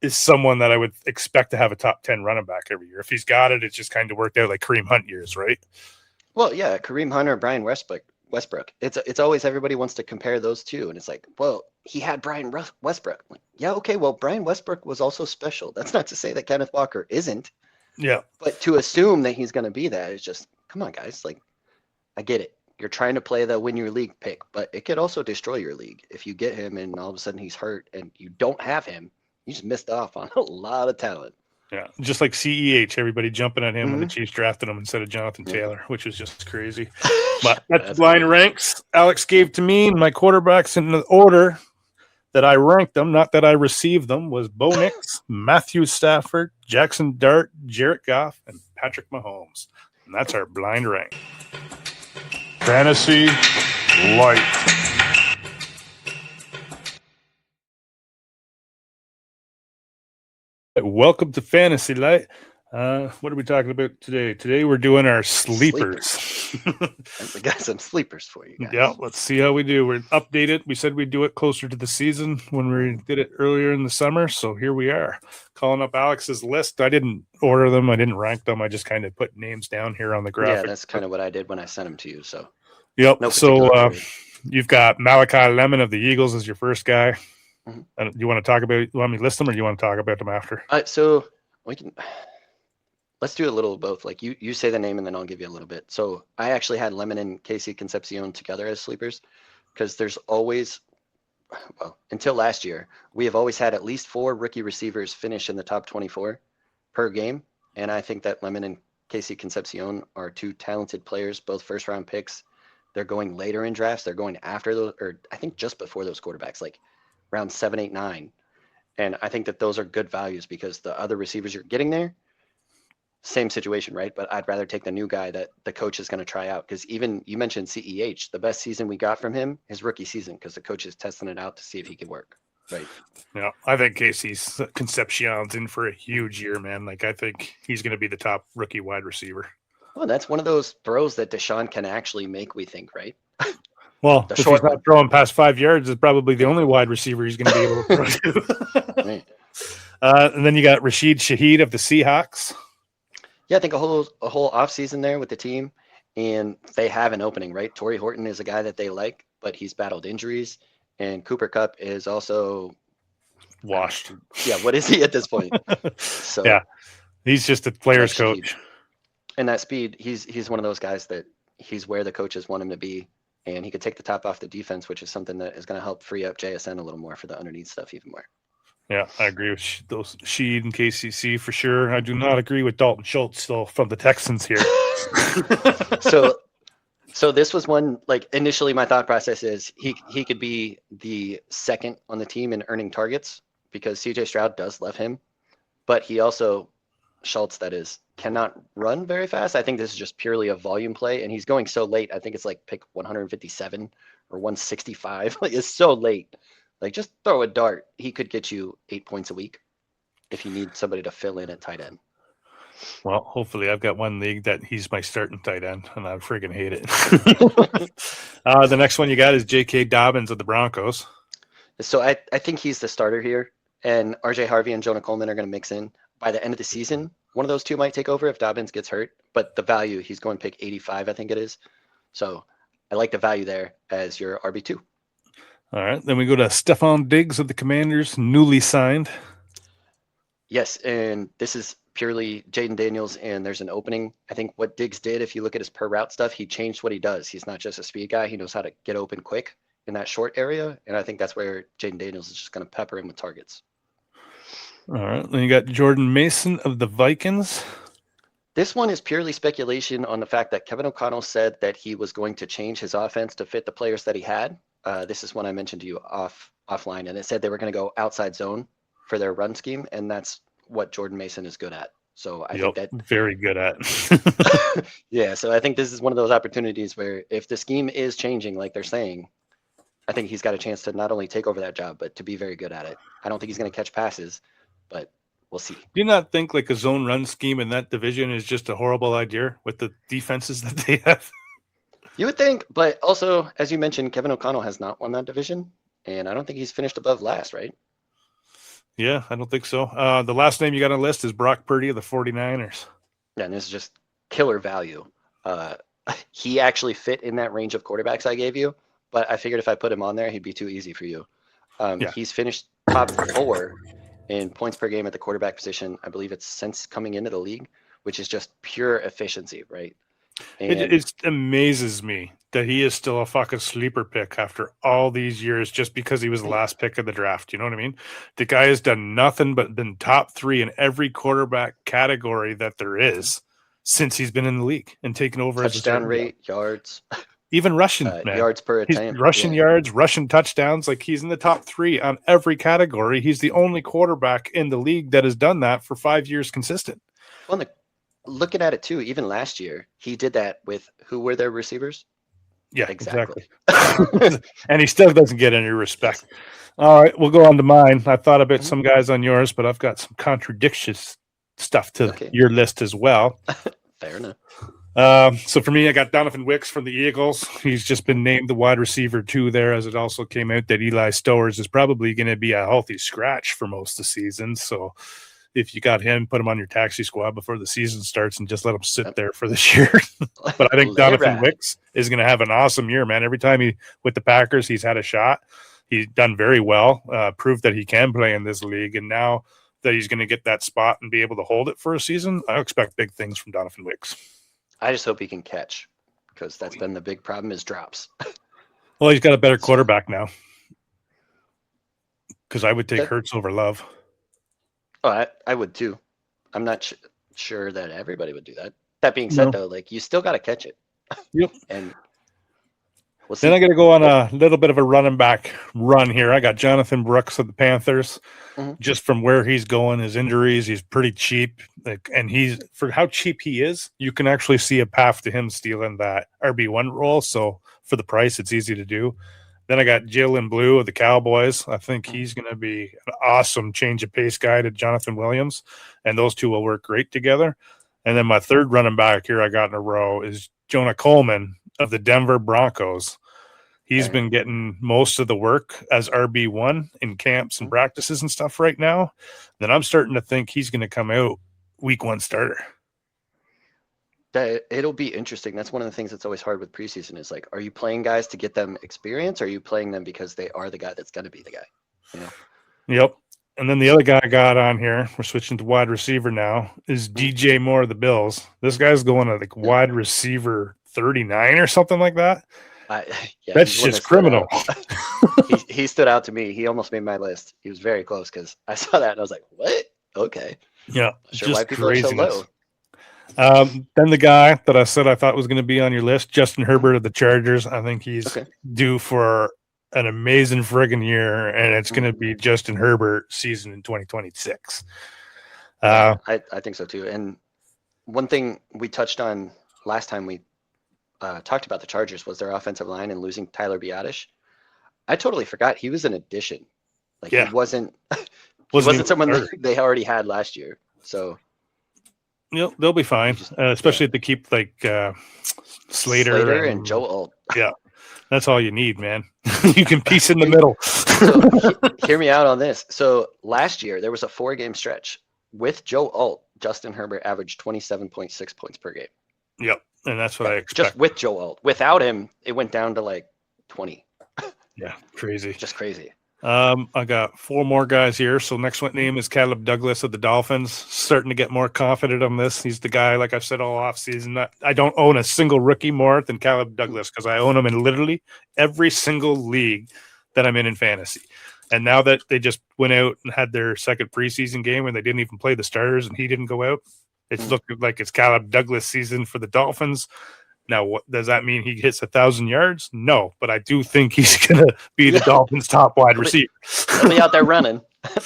is someone that I would expect to have a top 10 running back every year. If he's got it, it's just kind of worked out like Kareem Hunt years, right? Well, yeah, Kareem Hunt or Brian Westbrook. It's always everybody wants to compare those two, and it's like, well, he had Brian Westbrook. Like, yeah, okay, well, Brian Westbrook was also special. That's not to say that Kenneth Walker isn't. Yeah. But to assume that he's going to be that is just, come on, guys. Like, I get it. You're trying to play the win your league pick, but it could also destroy your league. If you get him and all of a sudden he's hurt and you don't have him, you just missed off on a lot of talent. Yeah, just like CEH, everybody jumping at him when the Chiefs drafted him instead of Jonathan Taylor, which was just crazy. But that's blind ranks Alex gave to me. My quarterbacks in the order that I ranked them, not that I received them, was Bo Nix, Matthew Stafford, Jackson Dart, Jared Goff, and Patrick Mahomes. And that's our blind rank. Fantasy Light. Welcome to Fantasy Light. What are we talking about today? Today we're doing our sleepers. We got some sleepers for you guys. Yeah, let's see how we do. We're updated. We said we'd do it closer to the season when we did it earlier in the summer. So here we are, calling up Alex's list. I didn't order them. I didn't rank them. I just kind of put names down here on the graphic. Yeah, that's kind of what I did when I sent them to you. So. Yep. No, so you've got Malachi Lemon of the Eagles as your first guy. Mm-hmm. You want me to list them, or do you want to talk about them after? So we can. Let's do a little of both. Like you say the name and then I'll give you a little bit. So I actually had Lemon and Casey Concepcion together as sleepers because there's always, well, until last year, we have always had at least 4 rookie receivers finish in the top 24 per game. And I think that Lemon and Casey Concepcion are 2 talented players, both first round picks. They're going later in drafts. They're going after those, or I think just before those quarterbacks, like round 7, 8, 9. And I think that those are good values because the other receivers you're getting there, same situation, right? But I'd rather take the new guy that the coach is going to try out. Because even you mentioned CEH, the best season we got from him, his rookie season, because the coach is testing it out to see if he can work, right? Yeah, I think Casey's Concepcion's in for a huge year, man. Like, I think he's going to be the top rookie wide receiver. Well, that's one of those throws that Shawn can actually make, we think, right? Well, if he's not throwing past 5 yards, it's probably the only wide receiver he's going to be able to throw to. Right. And then you got Rashid Shaheed of the Seahawks. Yeah, I think a whole offseason there with the team, and they have an opening, right? Torrey Horton is a guy that they like, but he's battled injuries, and Cooper Kupp is also washed. Yeah, what is he at this point? So yeah, he's just a player's coach. And that speed, he's one of those guys that he's where the coaches want him to be, and he could take the top off the defense, which is something that is going to help free up JSN a little more for the underneath stuff even more. Yeah, I agree with those Sheed and KCC for sure. I do not agree with Dalton Schultz, though, from the Texans here. So this was one, like, initially my thought process is he could be the second on the team in earning targets because CJ Stroud does love him, but he also, Schultz that is, cannot run very fast. I think this is just purely a volume play, and he's going so late. I think it's like pick 157 or 165. Like, it's so late. Like, just throw a dart. He could get you 8 points a week if you need somebody to fill in at tight end. Well, hopefully I've got one league that he's my starting tight end, and I friggin' hate it. The next one you got is J.K. Dobbins of the Broncos. So I think he's the starter here, and R.J. Harvey and Jonah Coleman are going to mix in. By the end of the season, one of those two might take over if Dobbins gets hurt, but the value, he's going pick 85, I think it is. So I like the value there as your RB2. All right, then we go to Stephon Diggs of the Commanders, newly signed. Yes, and this is purely Jaden Daniels, and there's an opening. I think what Diggs did, if you look at his per route stuff, he changed what he does. He's not just a speed guy. He knows how to get open quick in that short area, and I think that's where Jaden Daniels is just going to pepper him with targets. All right, then you got Jordan Mason of the Vikings. This one is purely speculation on the fact that Kevin O'Connell said that he was going to change his offense to fit the players that he had. This is one I mentioned to you offline, and it said they were going to go outside zone for their run scheme, and that's what Jordan Mason is good at. So I think that very good at. yeah. So I think this is one of those opportunities where if the scheme is changing, like they're saying, I think he's got a chance to not only take over that job, but to be very good at it. I don't think he's going to catch passes, but we'll see. Do you not think like a zone run scheme in that division is just a horrible idea with the defenses that they have? You would think, but also, as you mentioned, Kevin O'Connell has not won that division, and I don't think he's finished above last, right? Yeah, I don't think so. The last name you got on the list is Brock Purdy of the 49ers. Yeah, and this is just killer value. He actually fit in that range of quarterbacks I gave you, but I figured if I put him on there, he'd be too easy for you. He's finished top 4 in points per game at the quarterback position. I believe it's since coming into the league, which is just pure efficiency, right? And it amazes me that he is still a fucking sleeper pick after all these years just because he was the last pick of the draft. You know what I mean? The guy has done nothing but been top 3 in every quarterback category that there is since he's been in the league and taken over touchdown rate, yards, even rushing yards per attempt, rushing yards, rushing touchdowns. Like he's in the top 3 on every category. He's the only quarterback in the league that has done that for 5 years consistent. Well, looking at it too, even last year, he did that with who were their receivers? Yeah, exactly. And he still doesn't get any respect. Yes. All right, we'll go on to mine. I thought about some guys on yours, but I've got some contradictions stuff to your list as well. Fair enough. So for me, I got Donovan Wicks from the Eagles. He's just been named the wide receiver 2 there, as it also came out that Eli Stowers is probably going to be a healthy scratch for most of the season. So if you got him, put him on your taxi squad before the season starts and just let him sit there for this year. But I think Donovan Wicks is going to have an awesome year, man. Every time with the Packers, he's had a shot. He's done very well, proved that he can play in this league. And now that he's going to get that spot and be able to hold it for a season, I expect big things from Donovan Wicks. I just hope he can catch, because that's been the big problem is drops. Well, he's got a better quarterback now, because I would take Hurts over Love. Oh, I would too. I'm not sure that everybody would do that. That being said, though, like you still got to catch it. Yep. And we'll see. Then I got to go on a little bit of a running back run here. I got Jonathan Brooks of the Panthers. Just from where he's going, his injuries, he's pretty cheap. And he's, for how cheap he is, you can actually see a path to him stealing that RB1 role. So for the price, it's easy to do. Then I got Jalen Blue of the Cowboys. I think he's going to be an awesome change of pace guy to Jonathan Williams, and those two will work great together. And then my third running back here I got in a row is Jonah Coleman of the Denver Broncos. He's been getting most of the work as RB1 in camps and practices and stuff right now. Then I'm starting to think he's going to come out week 1 starter. It'll be interesting. That's one of the things that's always hard with preseason is like, are you playing guys to get them experience? Or are you playing them because they are the guy that's going to be the guy? You know? Yep. And then the other guy I got on here, we're switching to wide receiver now, is DJ Moore of the Bills. This guy's going to like wide receiver 39 or something like that. That's just criminal. He stood out to me. He almost made my list. He was very close because I saw that and I was like, what? Okay. Yeah. Not sure why people are so low. Then the guy that I said I thought was going to be on your list, Justin Herbert of the Chargers. I think he's due for an amazing friggin' year, and it's going to be Justin Herbert season in 2026. I think so too. And one thing we touched on last time we talked about the Chargers was their offensive line and losing Tyler Biadasz. I totally forgot he was an addition. Like he wasn't someone that they already had last year. So they'll be fine, especially if they keep like Slater and Joe Alt. Yeah, that's all you need, man. You can piece in the middle. So, hear me out on this. So last year there was a 4-game stretch with Joe Alt. Justin Herbert averaged 27.6 points per game. Yep, and that's what I expect. Just with Joe Alt. Without him, it went down to like 20. Yeah, crazy. Just crazy. I got 4 more guys here. So next one name is Caleb Douglas of the Dolphins. Starting to get more confident on this. He's the guy, like I've said all offseason. I don't own a single rookie more than Caleb Douglas because I own him in literally every single league that I'm in fantasy. And now that they just went out and had their second preseason game and they didn't even play the starters and he didn't go out, It's looking like it's Caleb Douglas season for the Dolphins. Now, what does that mean? He hits 1,000 yards? No, but I do think he's going to be the Dolphins' top wide receiver. He'll be out there running.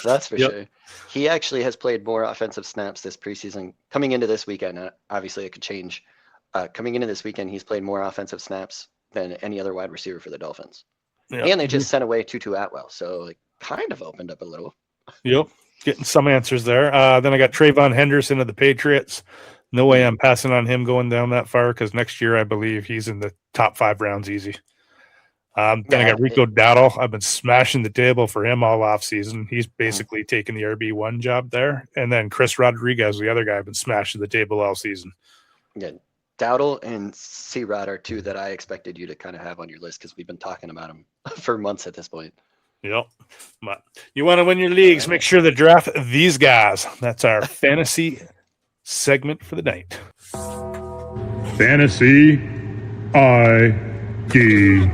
That's for Yep. sure. He actually has played more offensive snaps this preseason. Coming into this weekend, obviously it could change. Coming into this weekend, he's played more offensive snaps than any other wide receiver for the Dolphins. Yep. And they just sent away Tutu Atwell, so it kind of opened up a little. Yep, getting some answers there. Then I got Trayvon Henderson of the Patriots. No way I'm passing on him going down that far because next year I believe he's in the top 5 rounds easy. Then I got Rico Dowdle. I've been smashing the table for him all off season. He's basically taking the RB1 job there. And then Chris Rodriguez, the other guy, I've been smashing the table all season. Yeah, Dowdle and C-Rod are 2 that I expected you to kind of have on your list because we've been talking about them for months at this point. Yep. But you want to win your leagues, make sure to draft these guys. That's our fantasy segment for the night. Fantasy IDP.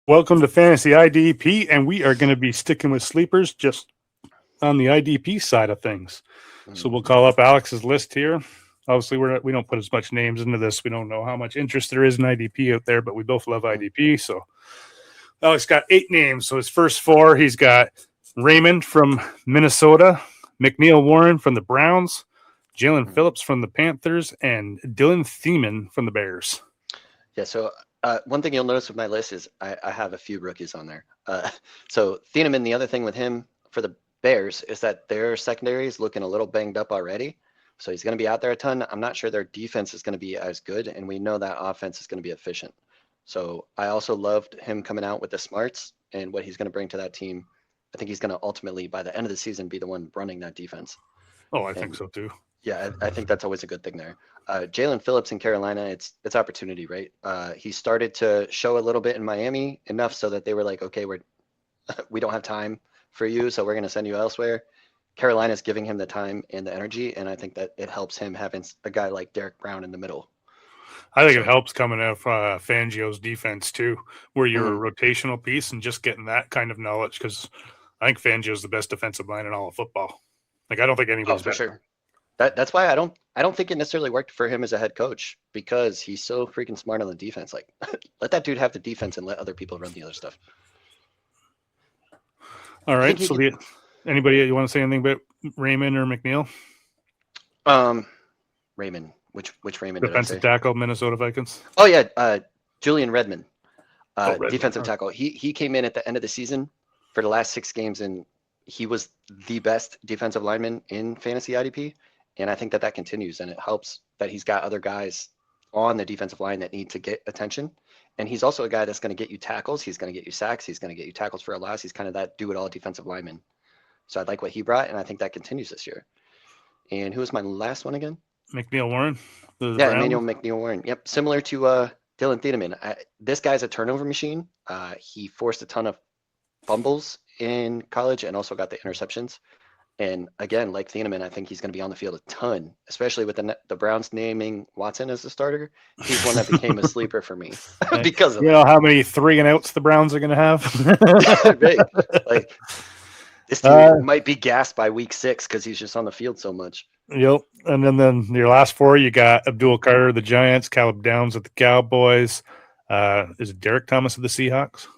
Welcome to Fantasy IDP, and we are going to be sticking with sleepers just on the IDP side of things. So we'll call up Alex's list here. Obviously, we don't put as much names into this. We don't know how much interest there is in IDP out there, but we both love IDP. So Alex got 8 names. So his first 4, he's got Raymond from Minnesota, McNeil Warren from the Browns, Jalen Phillips from the Panthers, and Dylan Thiemann from the Bears. Yeah, so one thing you'll notice with my list is I have a few rookies on there. So Thiemann, the other thing with him for the Bears is that their secondary is looking a little banged up already. So he's going to be out there a ton. I'm not sure their defense is going to be as good, and we know that offense is going to be efficient. So I also loved him coming out with the smarts and what he's going to bring to that team. I think he's going to ultimately, by the end of the season, be the one running that defense. Oh, I think so too. Yeah, I think that's always a good thing there. Jalen Phillips in Carolina, it's opportunity, right? He started to show a little bit in Miami, enough so that they were like, okay, we don't have time for you, so we're going to send you elsewhere. Carolina's giving him the time and the energy, and I think that it helps him having a guy like Derek Brown in the middle. I think it helps coming out of Fangio's defense too, where you're a rotational piece and just getting that kind of knowledge, because I think Fangio's the best defensive line in all of football. Like, I don't think anybody's for better. Sure. That's why I don't think it necessarily worked for him as a head coach, because he's so freaking smart on the defense. Like, let that dude have the defense and let other people run the other stuff. All right. So anybody you want to say anything about Raymond or McNeil? Raymond. Which Raymond? Defensive tackle, Minnesota Vikings. Oh yeah, Julian Redmond. Redmond. Defensive tackle. He came in at the end of the season for the last 6 games, and he was the best defensive lineman in fantasy IDP. And I think that continues, and it helps that he's got other guys on the defensive line that need to get attention. And he's also a guy that's going to get you tackles. He's going to get you sacks. He's going to get you tackles for a loss. He's kind of that do-it-all defensive lineman. So I like what he brought, and I think that continues this year. And who was my last one again? McNeil Warren. Emmanuel McNeil Warren. Yep, similar to Dylan Thiemann. This guy's a turnover machine. He forced a ton of fumbles in college and also got the interceptions. And again, like Thiemann, I think he's going to be on the field a ton, especially with the Browns naming Watson as the starter. He's one that became a sleeper for me because of know how many 3-and-outs the Browns are going to have. Right. Like, this team might be gassed by week 6 because he's just on the field so much. Yep. And then your last 4, you got Abdul Carter of the Giants, Caleb Downs of the Cowboys. Is it Derek Thomas of the Seahawks?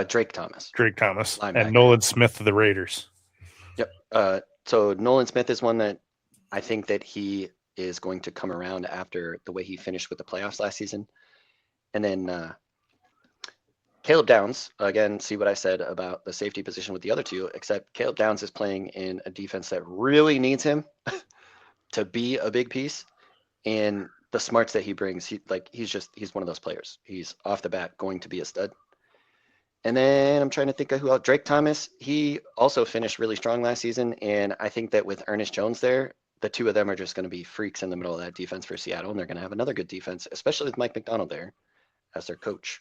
Drake Thomas. Linebacker. And Nolan Smith of the Raiders. Yep. So Nolan Smith is one that I think that he is going to come around after the way he finished with the playoffs last season. And then Caleb Downs, again, see what I said about the safety position with the other 2, except Caleb Downs is playing in a defense that really needs him to be a big piece. And the smarts that he brings, he's one of those players. He's off the bat going to be a stud. And then I'm trying to think of who else. Drake Thomas, he also finished really strong last season. And I think that with Ernest Jones there, the 2 of them are just going to be freaks in the middle of that defense for Seattle. And they're going to have another good defense, especially with Mike McDonald there as their coach.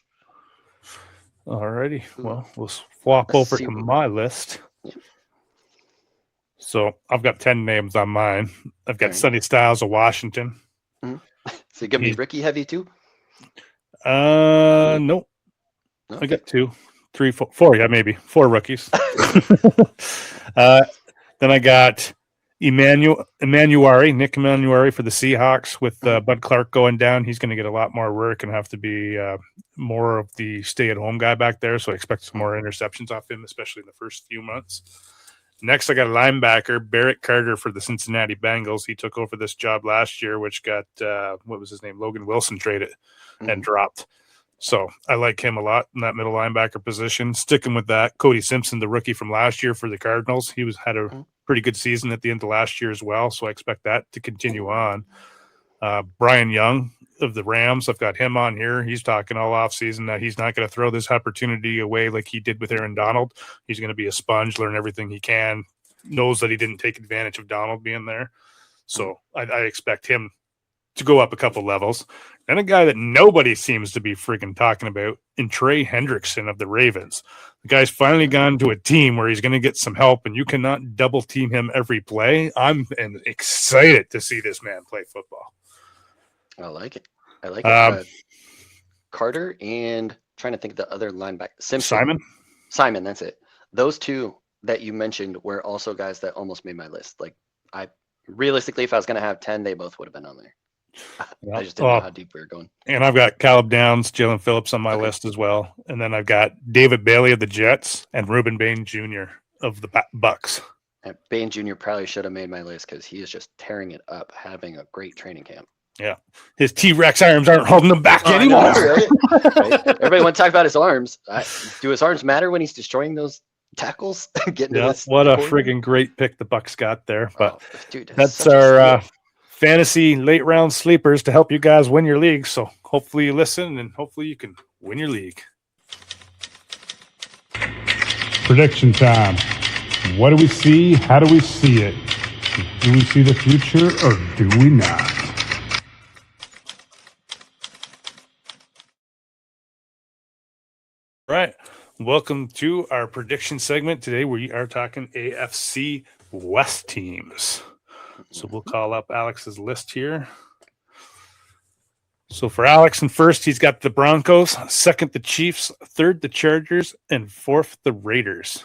All righty. Well, we'll swap over to my list. Yeah. So I've got 10 names on mine. I've got Sonny Styles of Washington. Mm-hmm. So you going to be Ricky heavy too? No. Okay. I got 2. 3, 4, 4, yeah, maybe 4 rookies. Then I got Nick Emanuari for the Seahawks with Bud Clark going down. He's going to get a lot more work and have to be more of the stay-at-home guy back there. So I expect some more interceptions off him, especially in the first few months. Next, I got a linebacker, Barrett Carter for the Cincinnati Bengals. He took over this job last year, which got, what was his name? Logan Wilson traded and dropped. So I like him a lot in that middle linebacker position. Sticking with that, Cody Simpson, the rookie from last year for the Cardinals, he had a pretty good season at the end of last year as well. So I expect that to continue on. Brian Young of the Rams, I've got him on here. He's talking all offseason that he's not going to throw this opportunity away like he did with Aaron Donald. He's going to be a sponge, learn everything he can, knows that he didn't take advantage of Donald being there. So I expect him to go up a couple levels. And a guy that nobody seems to be freaking talking about in Trey Hendrickson of the Ravens. The guy's finally gone to a team where he's going to get some help, and you cannot double team him every play. I'm excited to see this man play football. I like it. Carter and trying to think of the other linebacker. Simon, that's it. Those two that you mentioned were also guys that almost made my list. Like, realistically, if I was going to have 10, they both would have been on there. I just didn't know how deep we were going. And I've got Caleb Downs, Jalen Phillips on my list as well. And then I've got David Bailey of the Jets and Reuben Bain Jr. of the Bucks. And Bain Jr. probably should have made my list because he is just tearing it up, having a great training camp. Yeah. His T-Rex arms aren't holding him back anymore. Right? Everybody want to talk about his arms. Do his arms matter when he's destroying those tackles? What a friggin' great pick the Bucks got there. But dude, that's our fantasy late round sleepers to help you guys win your league. So hopefully you listen and hopefully you can win your league. Prediction time. What do we see? How do we see it? Do we see the future or do we not? Right. Welcome to our prediction segment. Today we are talking AFC West teams. So we'll call up Alex's list here. So for Alex, in first, he's got the Broncos, second, the Chiefs, third, the Chargers, and fourth, the Raiders.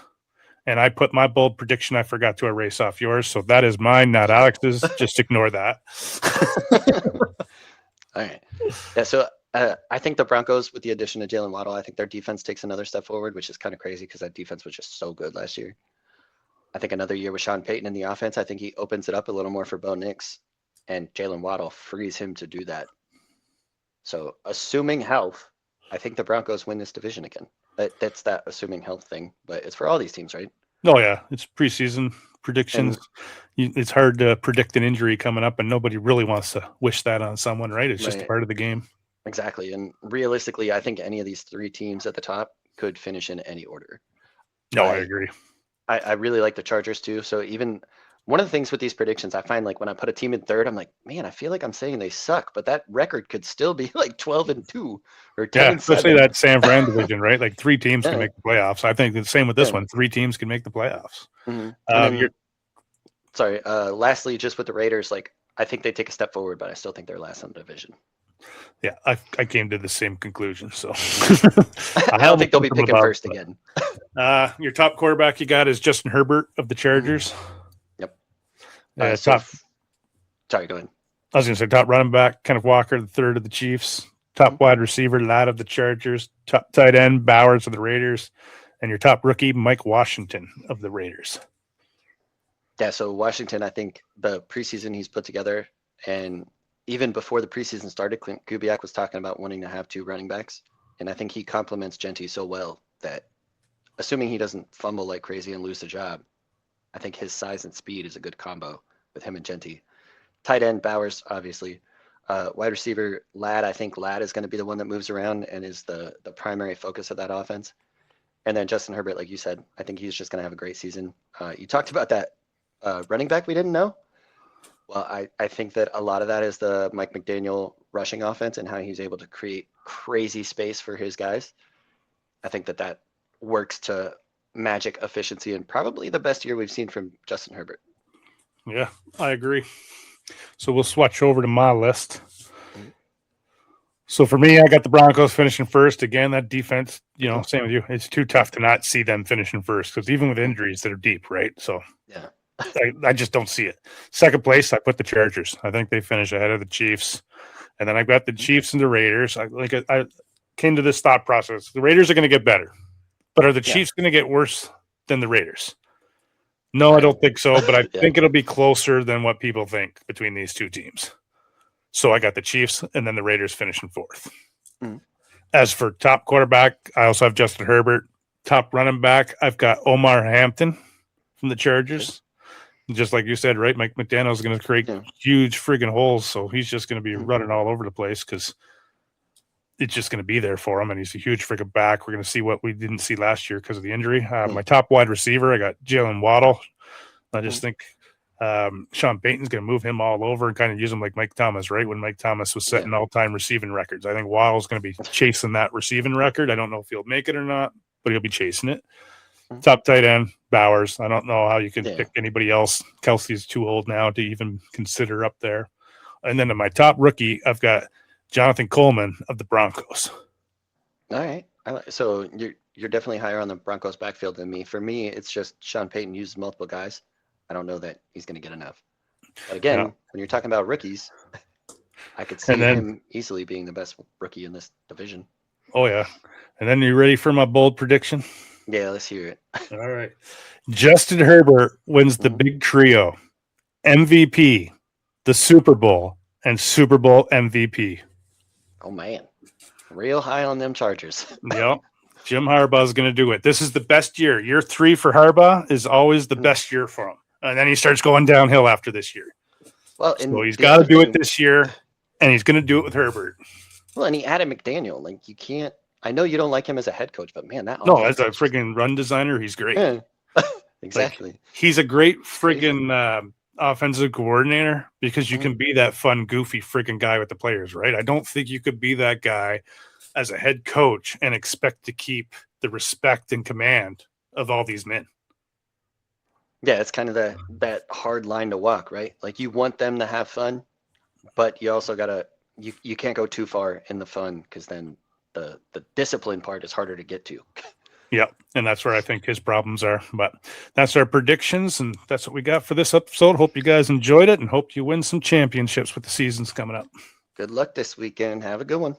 And I put my bold prediction. I forgot to erase off yours. So that is mine, not Alex's. Just ignore that. All right. Yeah, so I think the Broncos, with the addition of Jalen Waddle, I think their defense takes another step forward, which is kind of crazy because that defense was just so good last year. I think another year with Sean Payton in the offense, I think he opens it up a little more for Bo Nix, and Jalen Waddle frees him to do that. So assuming health, I think the Broncos win this division again. That's that assuming health thing, but it's for all these teams, right? Oh, yeah. It's preseason predictions. It's hard to predict an injury coming up, and nobody really wants to wish that on someone, right? It's just a part of the game. Exactly. And realistically, I think any of these three teams at the top could finish in any order. No, I agree. I really like the Chargers too. So even one of the things with these predictions, I find like when I put a team in third, I'm like, man, I feel like I'm saying they suck, but that record could still be like 12-2 or 10-7. Especially that San Fran division, right? Like 3 teams can make the playoffs. I think the same with this one. 3 teams can make the playoffs. Lastly, just with the Raiders, like I think they take a step forward, but I still think they're last in the division. Yeah, I came to the same conclusion. So I don't think they'll be picking first again. Your top quarterback you got is Justin Herbert of the Chargers. Yep. Sorry, go ahead. I was going to say top running back, Kenneth Walker, the third of the Chiefs. Top wide receiver, Ladd of the Chargers. Top tight end, Bowers of the Raiders. And your top rookie, Mike Washington of the Raiders. Yeah, so Washington, I think the preseason he's put together, and even before the preseason started, Clint Kubiak was talking about wanting to have 2 running backs. And I think he complements Genty so well that, assuming he doesn't fumble like crazy and lose the job, I think his size and speed is a good combo with him and Genty. Tight end, Bowers, obviously. Wide receiver, Ladd. I think Ladd is going to be the one that moves around and is the primary focus of that offense. And then Justin Herbert, like you said, I think he's just going to have a great season. You talked about that running back we didn't know. Well, I think that a lot of that is the Mike McDaniel rushing offense and how he's able to create crazy space for his guys. I think that works to magic efficiency and probably the best year we've seen from Justin Herbert. Yeah, I agree. So we'll switch over to my list. So for me, I got the Broncos finishing first. Again, that defense, same with you. It's too tough to not see them finishing first because even with injuries, they're deep, right? So Yeah. I just don't see it. Second place, I put the Chargers. I think they finish ahead of the Chiefs. And then I've got the Chiefs and the Raiders. I came to this thought process. The Raiders are going to get better, but are the Chiefs going to get worse than the Raiders? No, I don't think so, but I think it'll be closer than what people think between these two teams. So I got the Chiefs and then the Raiders finishing fourth. Mm. As for top quarterback, I also have Justin Herbert. Top running back, I've got Omar Hampton from the Chargers. Just like you said, right? Mike McDaniel is going to create huge friggin' holes, so he's just going to be running all over the place because it's just going to be there for him, and he's a huge friggin' back. We're going to see what we didn't see last year because of the injury. My top wide receiver, I got Jalen Waddle. I just think Sean Payton's going to move him all over and kind of use him like Mike Thomas, right? When Mike Thomas was setting all-time receiving records. I think Waddle's going to be chasing that receiving record. I don't know if he'll make it or not, but he'll be chasing it. Top tight end, Bowers. I don't know how you can pick anybody else. Kelsey's too old now to even consider up there. And then in my top rookie, I've got Jonathan Coleman of the Broncos. All right. So you're definitely higher on the Broncos backfield than me. For me, it's just Sean Payton used multiple guys. I don't know that he's going to get enough. But again, when you're talking about rookies, I could see him easily being the best rookie in this division. Oh, yeah. And then you ready for my bold prediction? Yeah, let's hear it. All right. Justin Herbert wins the big trio, MVP, the Super Bowl, and Super Bowl MVP. Oh, man. Real high on them Chargers. Yep. Jim Harbaugh is going to do it. This is the best year. Year 3 for Harbaugh is always the best year for him. And then he starts going downhill after this year. Well, so he's got to do it this year, and he's going to do it with Herbert. Well, and he added McDaniel. Like, you can't. I know you don't like him as a head coach, but man, that as a friggin' run designer, he's great. Yeah. Exactly. Like, he's a great friggin' offensive coordinator because you can be that fun, goofy friggin' guy with the players, right? I don't think you could be that guy as a head coach and expect to keep the respect and command of all these men. Yeah, it's kind of that hard line to walk, right? Like, you want them to have fun, but you also gotta you can't go too far in the fun because then the discipline part is harder to get to. Yeah, and that's where I think his problems are. But that's our predictions, and that's what we got for this episode. Hope you guys enjoyed it, and hope you win some championships with the seasons coming up. Good luck this weekend. Have a good one.